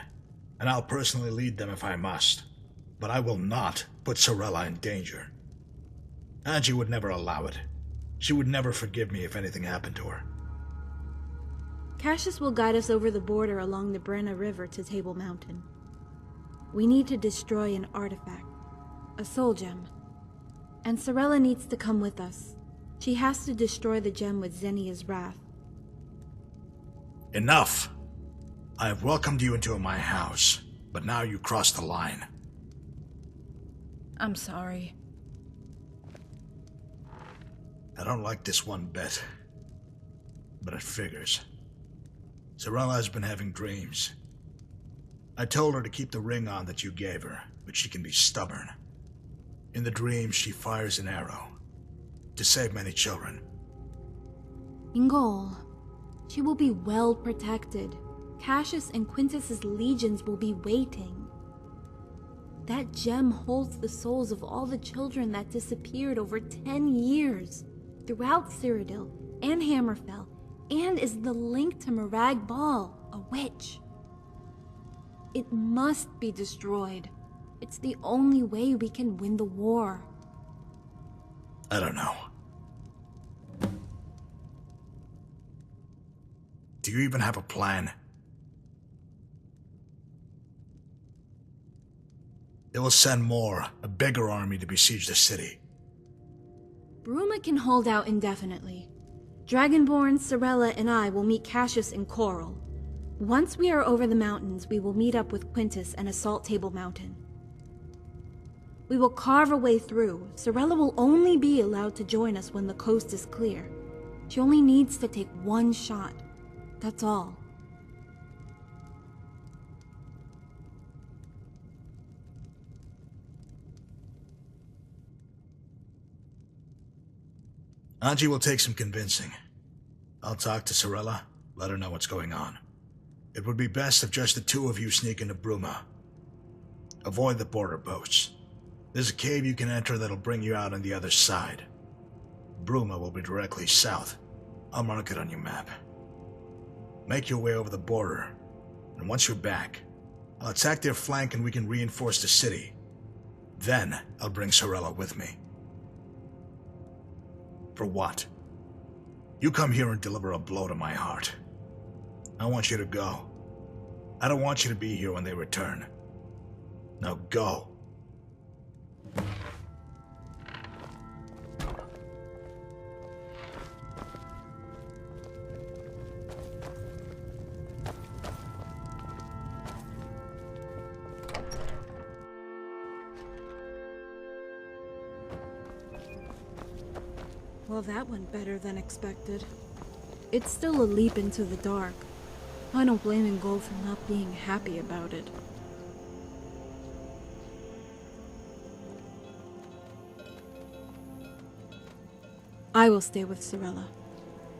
and I'll personally lead them if I must, but I will not put Sorella in danger. Angie would never allow it. She would never forgive me if anything happened to her. Cassius will guide us over the border along the Bruma River to Table Mountain. We need to destroy an artifact, a soul gem. And Sorella needs to come with us. She has to destroy the gem with Xenia's wrath. Enough! I have welcomed you into my house, but now you cross the line. I'm sorry. I don't like this one bit, but it figures. Sorella has been having dreams. I told her to keep the ring on that you gave her, but she can be stubborn. In the dreams, she fires an arrow to save many children. Ingol, she will be well protected. Cassius and Quintus's legions will be waiting. That gem holds the souls of all the children that disappeared over 10 years throughout Cyrodill and Hammerfell, and is the link to Mirag Ball, a witch. It must be destroyed. It's the only way we can win the war. I don't know. Do you even have a plan? It will send more, a bigger army to besiege the city. Bruma can hold out indefinitely. Dragonborn, Sorella, and I will meet Cassius in Coral. Once we are over the mountains, we will meet up with Quintus and assault Table Mountain. We will carve a way through. Sorella will only be allowed to join us when the coast is clear. She only needs to take one shot. That's all. Anji will take some convincing. I'll talk to Sorella, let her know what's going on. It would be best if just the two of you sneak into Bruma. Avoid the border posts. There's a cave you can enter that'll bring you out on the other side. Bruma will be directly south. I'll mark it on your map. Make your way over the border, and once you're back, I'll attack their flank and we can reinforce the city. Then, I'll bring Sorella with me. For what? You come here and deliver a blow to my heart. I want you to go. I don't want you to be here when they return. Now go. Well, that went better than expected. It's still a leap into the dark. I don't blame Ingol for not being happy about it. I will stay with Sorella.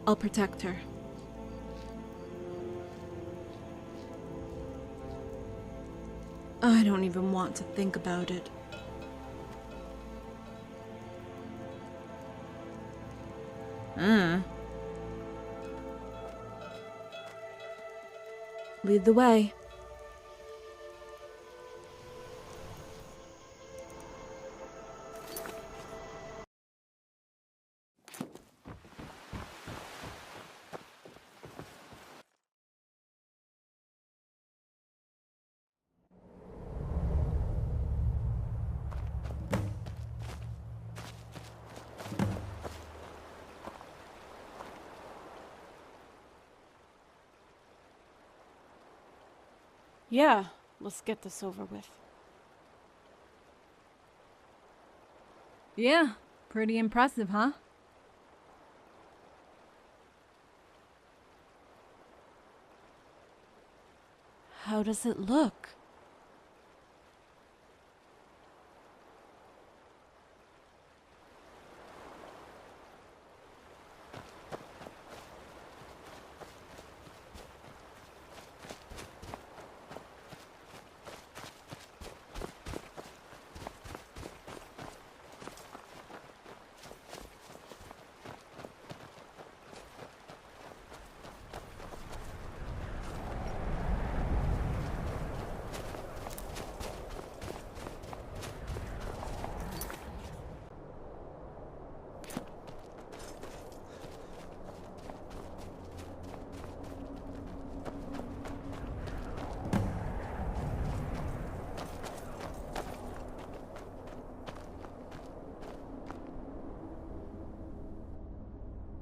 I'll protect her. I don't even want to think about it. Lead the way. Yeah, let's get this over with. Yeah, pretty impressive, huh? How does it look?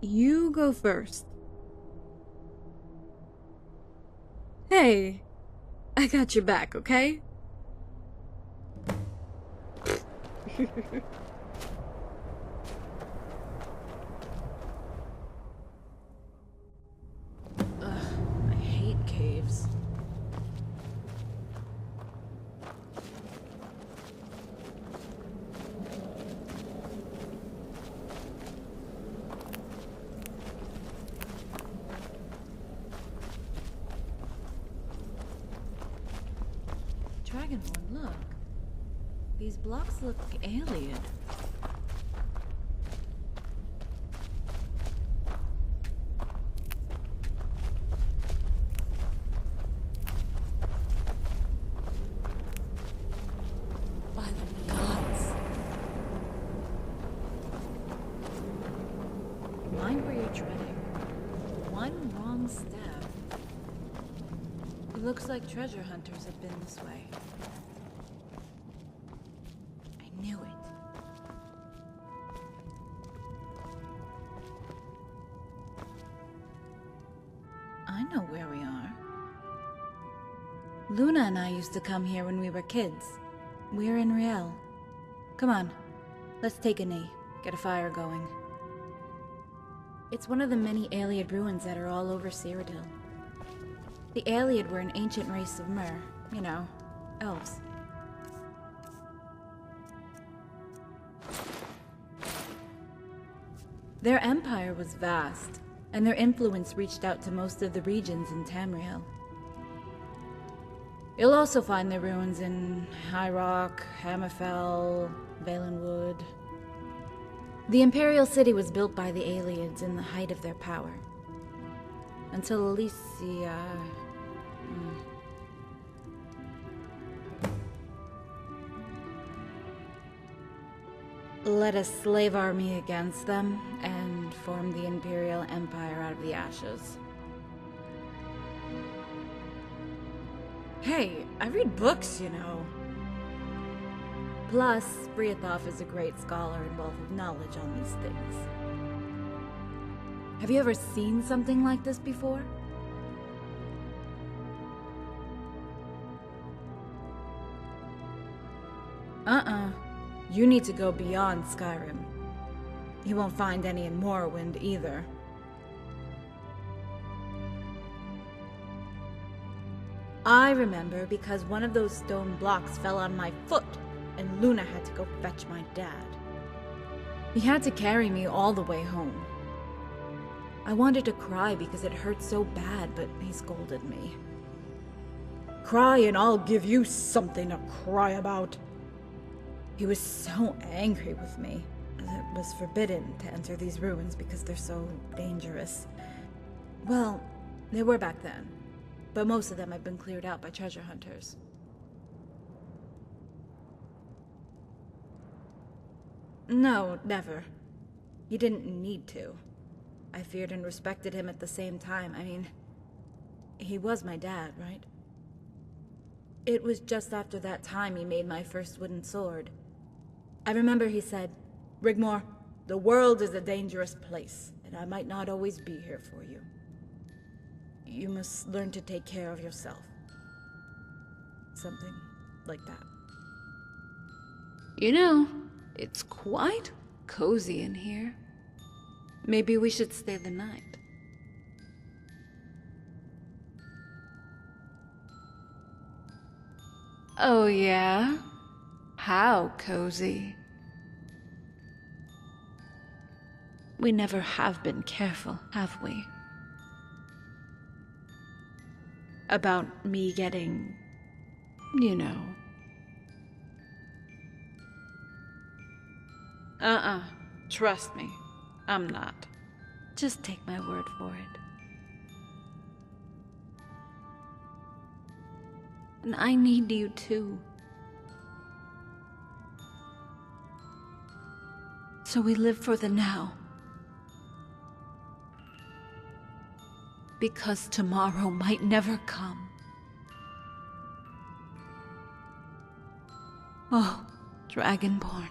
You go first. Hey, I got your back, okay? I hate caves. Dragonborn, look. These blocks look alien. By the gods. Mind where you're treading. One wrong step. It looks like treasure hunters have been this way. I knew it. I know where we are. Luna and I used to come here when we were kids. We're in Riel. Come on, let's take a knee, get a fire going. It's one of the many Ayleid ruins that are all over Cyrodill. The Ayleid were an ancient race of Mer, you know, elves. Their empire was vast, and their influence reached out to most of the regions in Tamriel. You'll also find their ruins in High Rock, Hammerfell, Valenwood. The Imperial City was built by the aliens in the height of their power. Until Alicia... led a slave army against them and formed the Imperial Empire out of the ashes. Hey, I read books, you know. Plus, Briathov is a great scholar and wealth of knowledge on these things. Have you ever seen something like this before? You need to go beyond Skyrim. You won't find any in Morrowind either. I remember because one of those stone blocks fell on my foot, and Luna had to go fetch my dad. He had to carry me all the way home. I wanted to cry because it hurt so bad, but he scolded me. Cry and I'll give you something to cry about. He was so angry with me. It was forbidden to enter these ruins because they're so dangerous. Well, they were back then, but most of them have been cleared out by treasure hunters. No, never. He didn't need to. I feared and respected him at the same time. I mean, he was my dad, right? It was just after that time he made my first wooden sword. I remember he said, "Rigmor, the world is a dangerous place, and I might not always be here for you. You must learn to take care of yourself." Something like that. You know, it's quite cozy in here. Maybe we should stay the night. Oh yeah? How cozy? We never have been careful, have we? About me getting, you know. Trust me, I'm not. Just take my word for it. And I need you too. So we live for the now. Because tomorrow might never come. Oh, Dragonborn.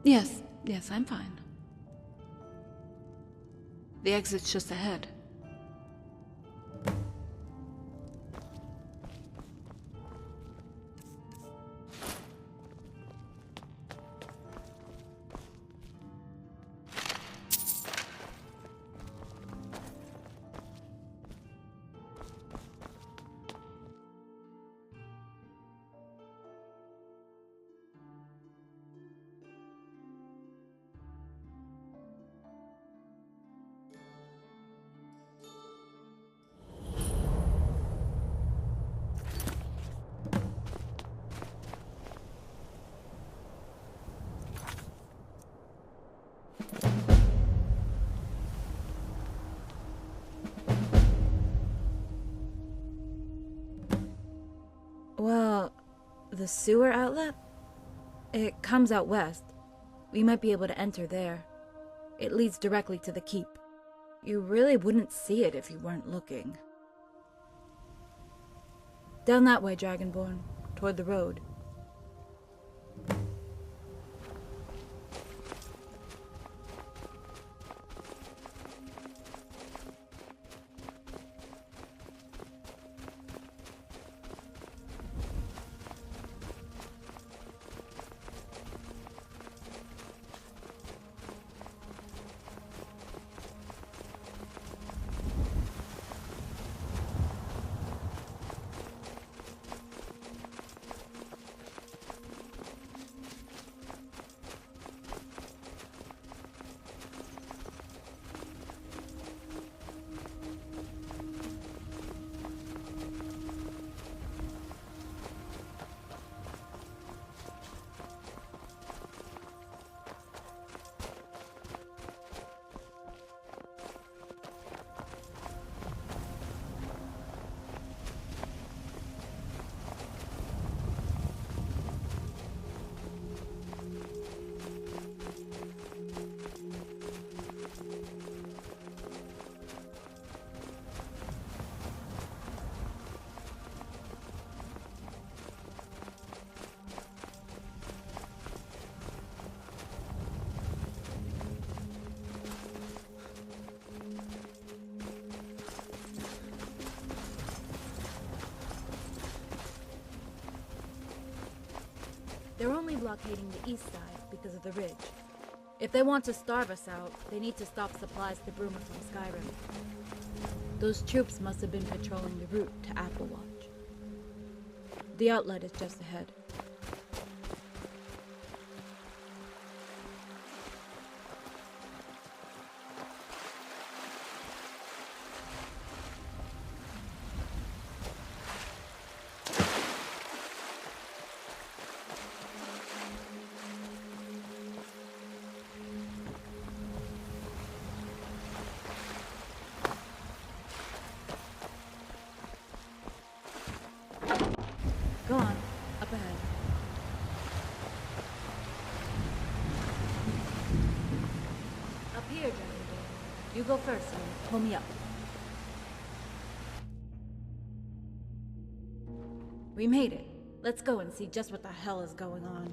Yes, I'm fine. The exit's just ahead. Well, the sewer outlet? It comes out west. We might be able to enter there. It leads directly to the keep. You really wouldn't see it if you weren't looking. Down that way, Dragonborn. Toward the road. They're only blockading the east side because of the ridge. If they want to starve us out, they need to stop supplies to Bruma from Skyrim. Those troops must have been patrolling the route to Applewatch. The outlet is just ahead. Go on, up ahead. Up here, Dragonborn. You go first and pull me up. We made it. Let's go and see just what the hell is going on.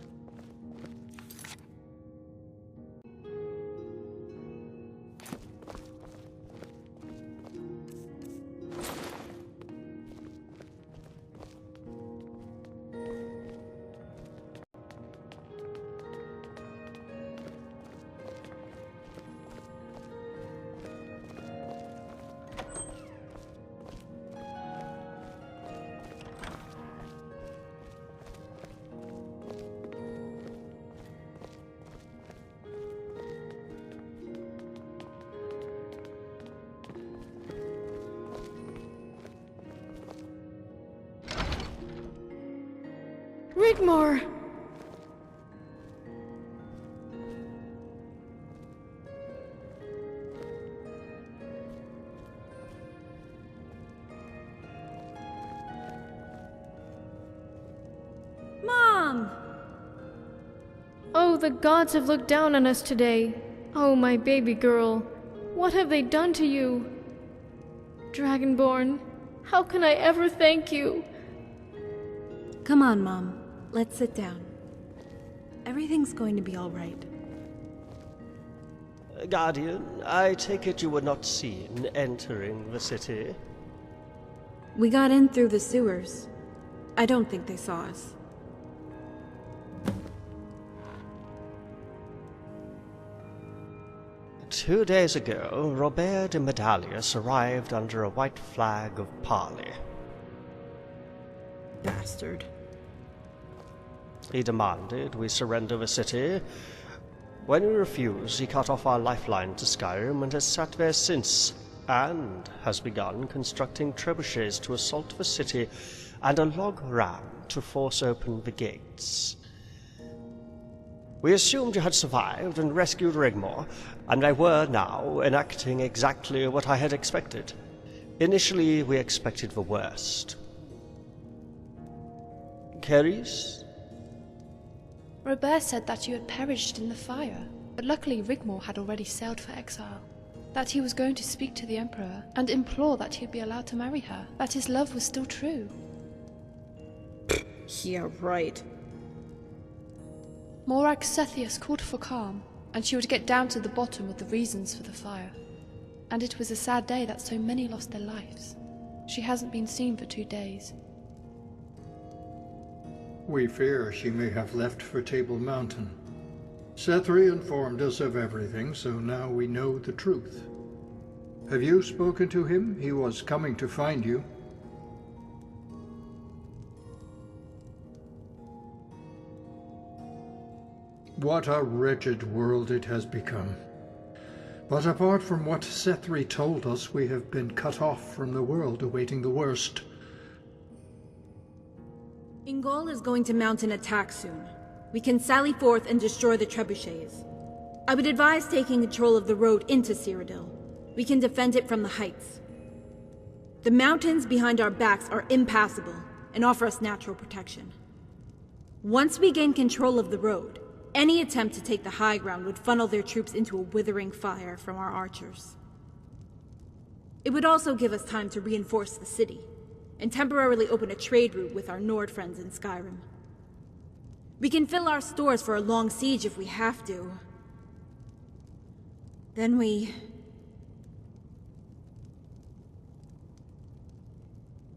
Rigmor! Mom! Oh, the gods have looked down on us today. Oh, my baby girl. What have they done to you? Dragonborn, how can I ever thank you? Come on, Mom. Let's sit down. Everything's going to be all right. Guardian, I take it you were not seen entering the city? We got in through the sewers. I don't think they saw us. Two days ago, Robert de Medallius arrived under a white flag of parley. Bastard. He demanded we surrender the city. When we refused, he cut off our lifeline to Skyrim and has sat there since, and has begun constructing trebuchets to assault the city and a log ram to force open the gates. We assumed you had survived and rescued Rigmor, and they were now enacting exactly what I had expected. Initially, we expected the worst. Keris? Robert said that you had perished in the fire, but luckily Rigmor had already sailed for exile. That he was going to speak to the Emperor and implore that he'd be allowed to marry her, that his love was still true. Yeah, right. Morag Sethius called for calm, and she would get down to the bottom of the reasons for the fire. And it was a sad day that so many lost their lives. She hasn't been seen for 2 days. We fear she may have left for Table Mountain. Sethri informed us of everything, so now we know the truth. Have you spoken to him? He was coming to find you. What a wretched world it has become. But apart from what Sethri told us, we have been cut off from the world, awaiting the worst. Ingol is going to mount an attack soon. We can sally forth and destroy the trebuchets. I would advise taking control of the road into Cyrodill. We can defend it from the heights. The mountains behind our backs are impassable and offer us natural protection. Once we gain control of the road, any attempt to take the high ground would funnel their troops into a withering fire from our archers. It would also give us time to reinforce the city, and temporarily open a trade route with our Nord friends in Skyrim. We can fill our stores for a long siege if we have to. Then we...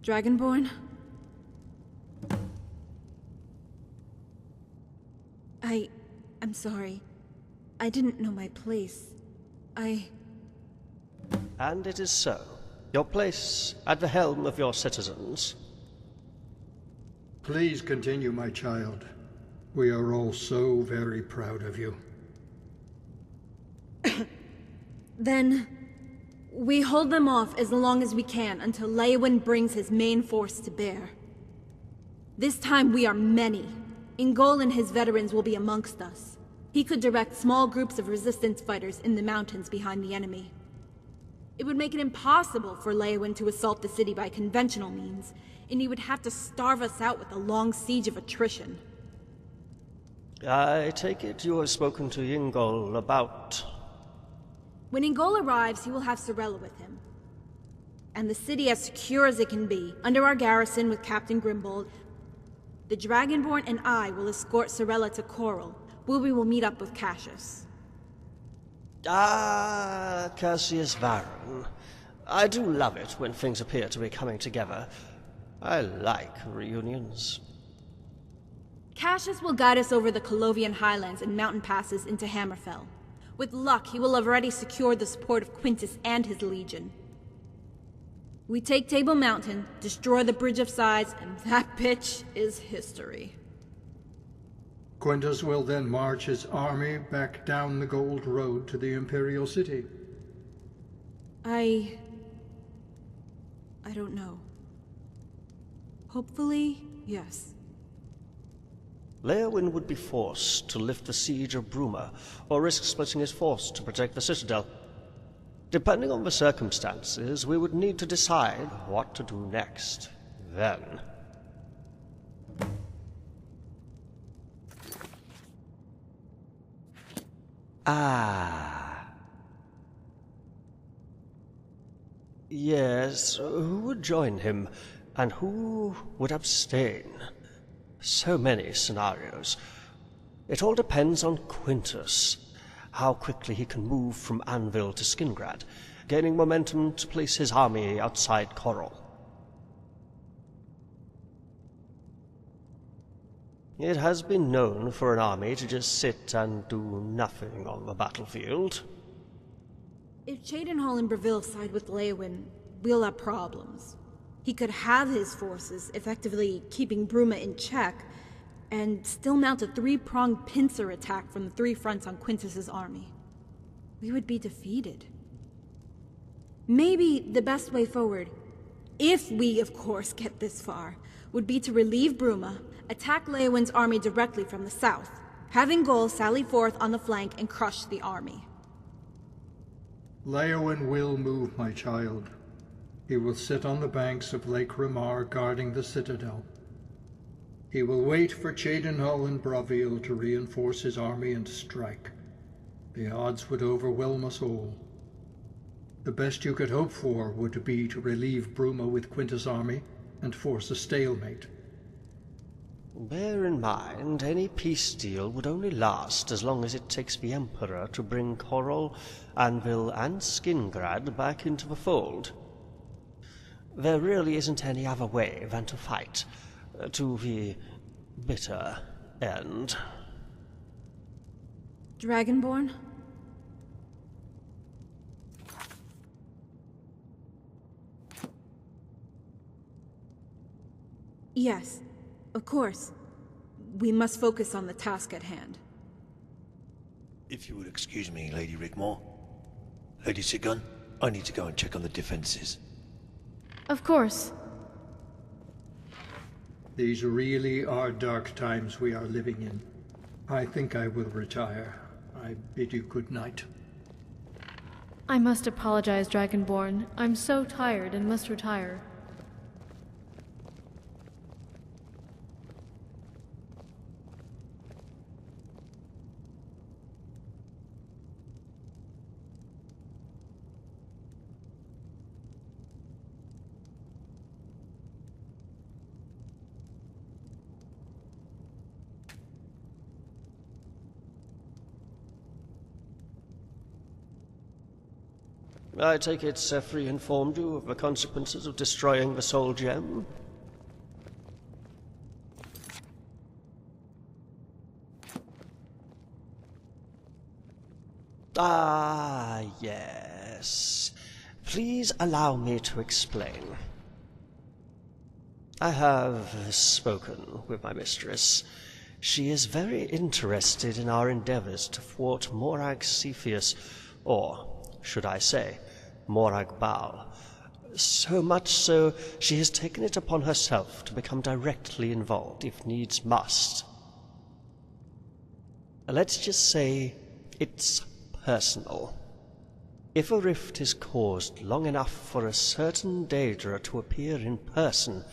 Dragonborn? I'm sorry. I didn't know my place. And it is so. Your place at the helm of your citizens. Please continue, my child. We are all so very proud of you. Then... we hold them off as long as we can until Leowyn brings his main force to bear. This time we are many. Ingol and his veterans will be amongst us. He could direct small groups of resistance fighters in the mountains behind the enemy. It would make it impossible for Leowyn to assault the city by conventional means, and he would have to starve us out with a long siege of attrition. I take it you have spoken to Ingol about... When Ingol arrives, he will have Sorella with him. And the city as secure as it can be, under our garrison with Captain Grimbold. The Dragonborn and I will escort Sorella to Coral, where we will meet up with Cassius. Ah, Cassius Varron. I do love it when things appear to be coming together. I like reunions. Cassius will guide us over the Colovian highlands and mountain passes into Hammerfell. With luck, he will have already secured the support of Quintus and his legion. We take Table Mountain, destroy the Bridge of Sighs, and that bitch is history. Quintus will then march his army back down the Gold Road to the Imperial City. I don't know. Hopefully, yes. Leowyn would be forced to lift the siege of Bruma, or risk splitting his force to protect the Citadel. Depending on the circumstances, we would need to decide what to do next. Then... Yes, who would join him, and who would abstain? So many scenarios. It all depends on Quintus. How quickly he can move from Anvil to Skingrad, gaining momentum to place his army outside Coral. It has been known for an army to just sit and do nothing on the battlefield. If Cheydinhal and Breville side with Leowyn, we'll have problems. He could have his forces, effectively keeping Bruma in check, and still mount a three-pronged pincer attack from the three fronts on Quintus's army. We would be defeated. Maybe the best way forward, if we, of course, get this far, would be to relieve Bruma, attack Leowyn's army directly from the south, having Ingol sally forth on the flank and crush the army. Leowyn will move, my child. He will sit on the banks of Lake Rigmor guarding the Citadel. He will wait for Cheydinhal and Breville to reinforce his army and strike. The odds would overwhelm us all. The best you could hope for would be to relieve Bruma with Quintus' army and force a stalemate. Bear in mind, any peace deal would only last as long as it takes the Emperor to bring Coral, Anvil, and Skingrad back into the fold. There really isn't any other way than to fight, to the bitter end. Dragonborn? Yes, of course. We must focus on the task at hand. If you would excuse me, Lady Rigmor. Lady Sigun, I need to go and check on the defenses. Of course. These really are dark times we are living in. I think I will retire. I bid you good night. I must apologize, Dragonborn. I'm so tired and must retire. I take it Sefri informed you of the consequences of destroying the soul gem? Ah, yes. Please allow me to explain. I have spoken with my mistress. She is very interested in our endeavors to thwart Morag Cepheus, or, should I say, Morag Baal. So much so, she has taken it upon herself to become directly involved, if needs must. Let's just say it's personal. If a rift is caused long enough for a certain Daedra to appear in person,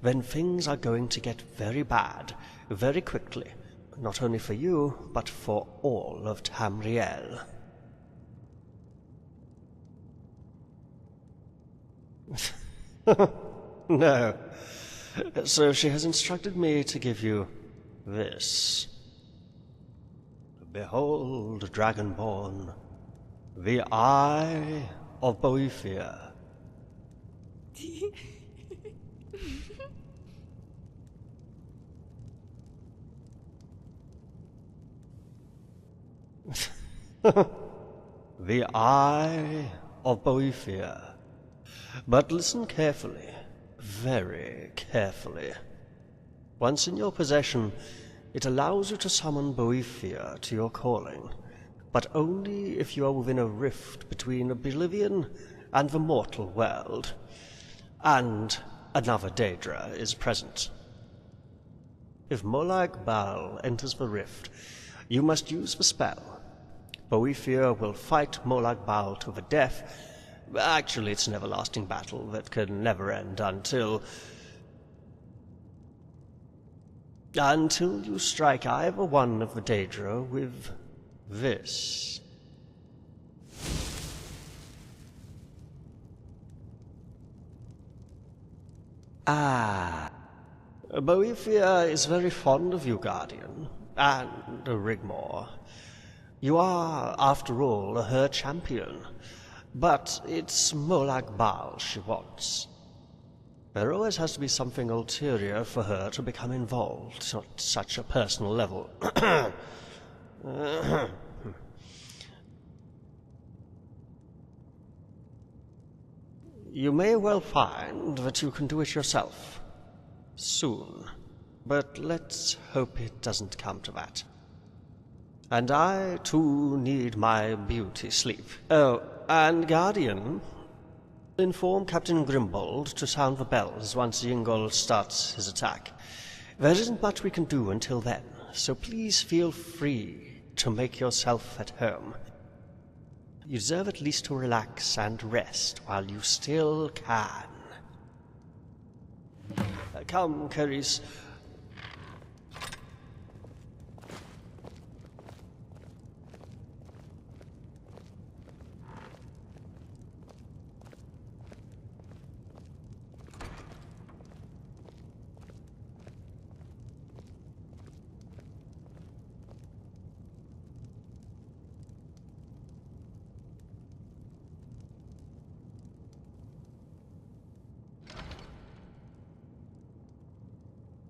then things are going to get very bad, very quickly, not only for you, but for all of Tamriel. No. So she has instructed me to give you this. Behold, Dragonborn, the Eye of Boethia. The Eye of Boethia. But listen carefully, very carefully. Once in your possession, it allows you to summon Boethia to your calling, but only if you are within a rift between Oblivion and the mortal world, and another Daedra is present. If Molag Bal enters the rift, you must use the spell. Boethia will fight Molag Bal to the death. Actually, it's an everlasting battle that can never end until you strike either one of the Daedra with this. Boethia is very fond of you, Guardian, and Rigmor. You are, after all, her champion. But it's Molag Bal she wants. There always has to be something ulterior for her to become involved at such a personal level. You may well find that you can do it yourself. Soon. But let's hope it doesn't come to that. And I, too, need my beauty sleep. Oh, and Guardian, inform Captain Grimbold to sound the bells once Yingol starts his attack. There isn't much we can do until then, so please feel free to make yourself at home. You deserve at least to relax and rest while you still can. Come, Carice.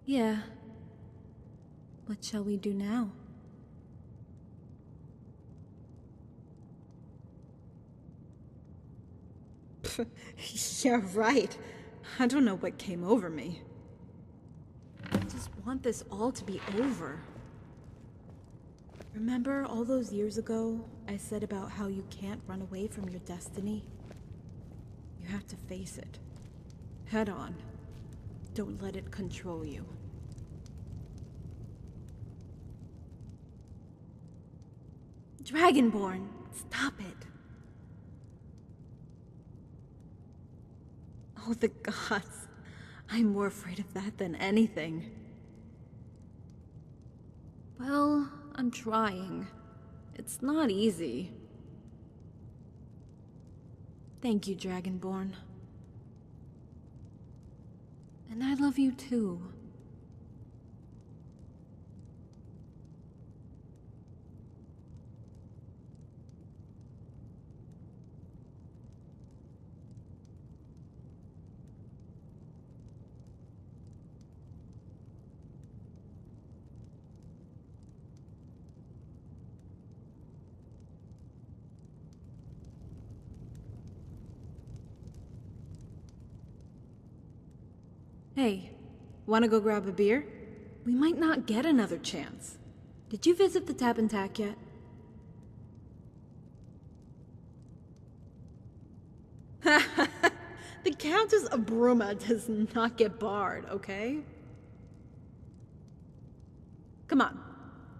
Yeah. What shall we do now? Yeah, right. I don't know what came over me. I just want this all to be over. Remember all those years ago I said about how you can't run away from your destiny? You have to face it. Head on. Don't let it control you. Dragonborn, stop it. Oh, the gods. I'm more afraid of that than anything. Well, I'm trying. It's not easy. Thank you, Dragonborn. And I love you too. Hey, wanna go grab a beer? We might not get another chance. Did you visit the Tap and Tack yet? The Countess of Bruma does not get barred, okay? Come on.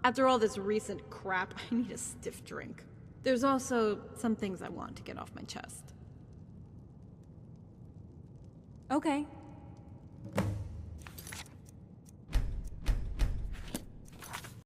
After all this recent crap, I need a stiff drink. There's also some things I want to get off my chest. Okay.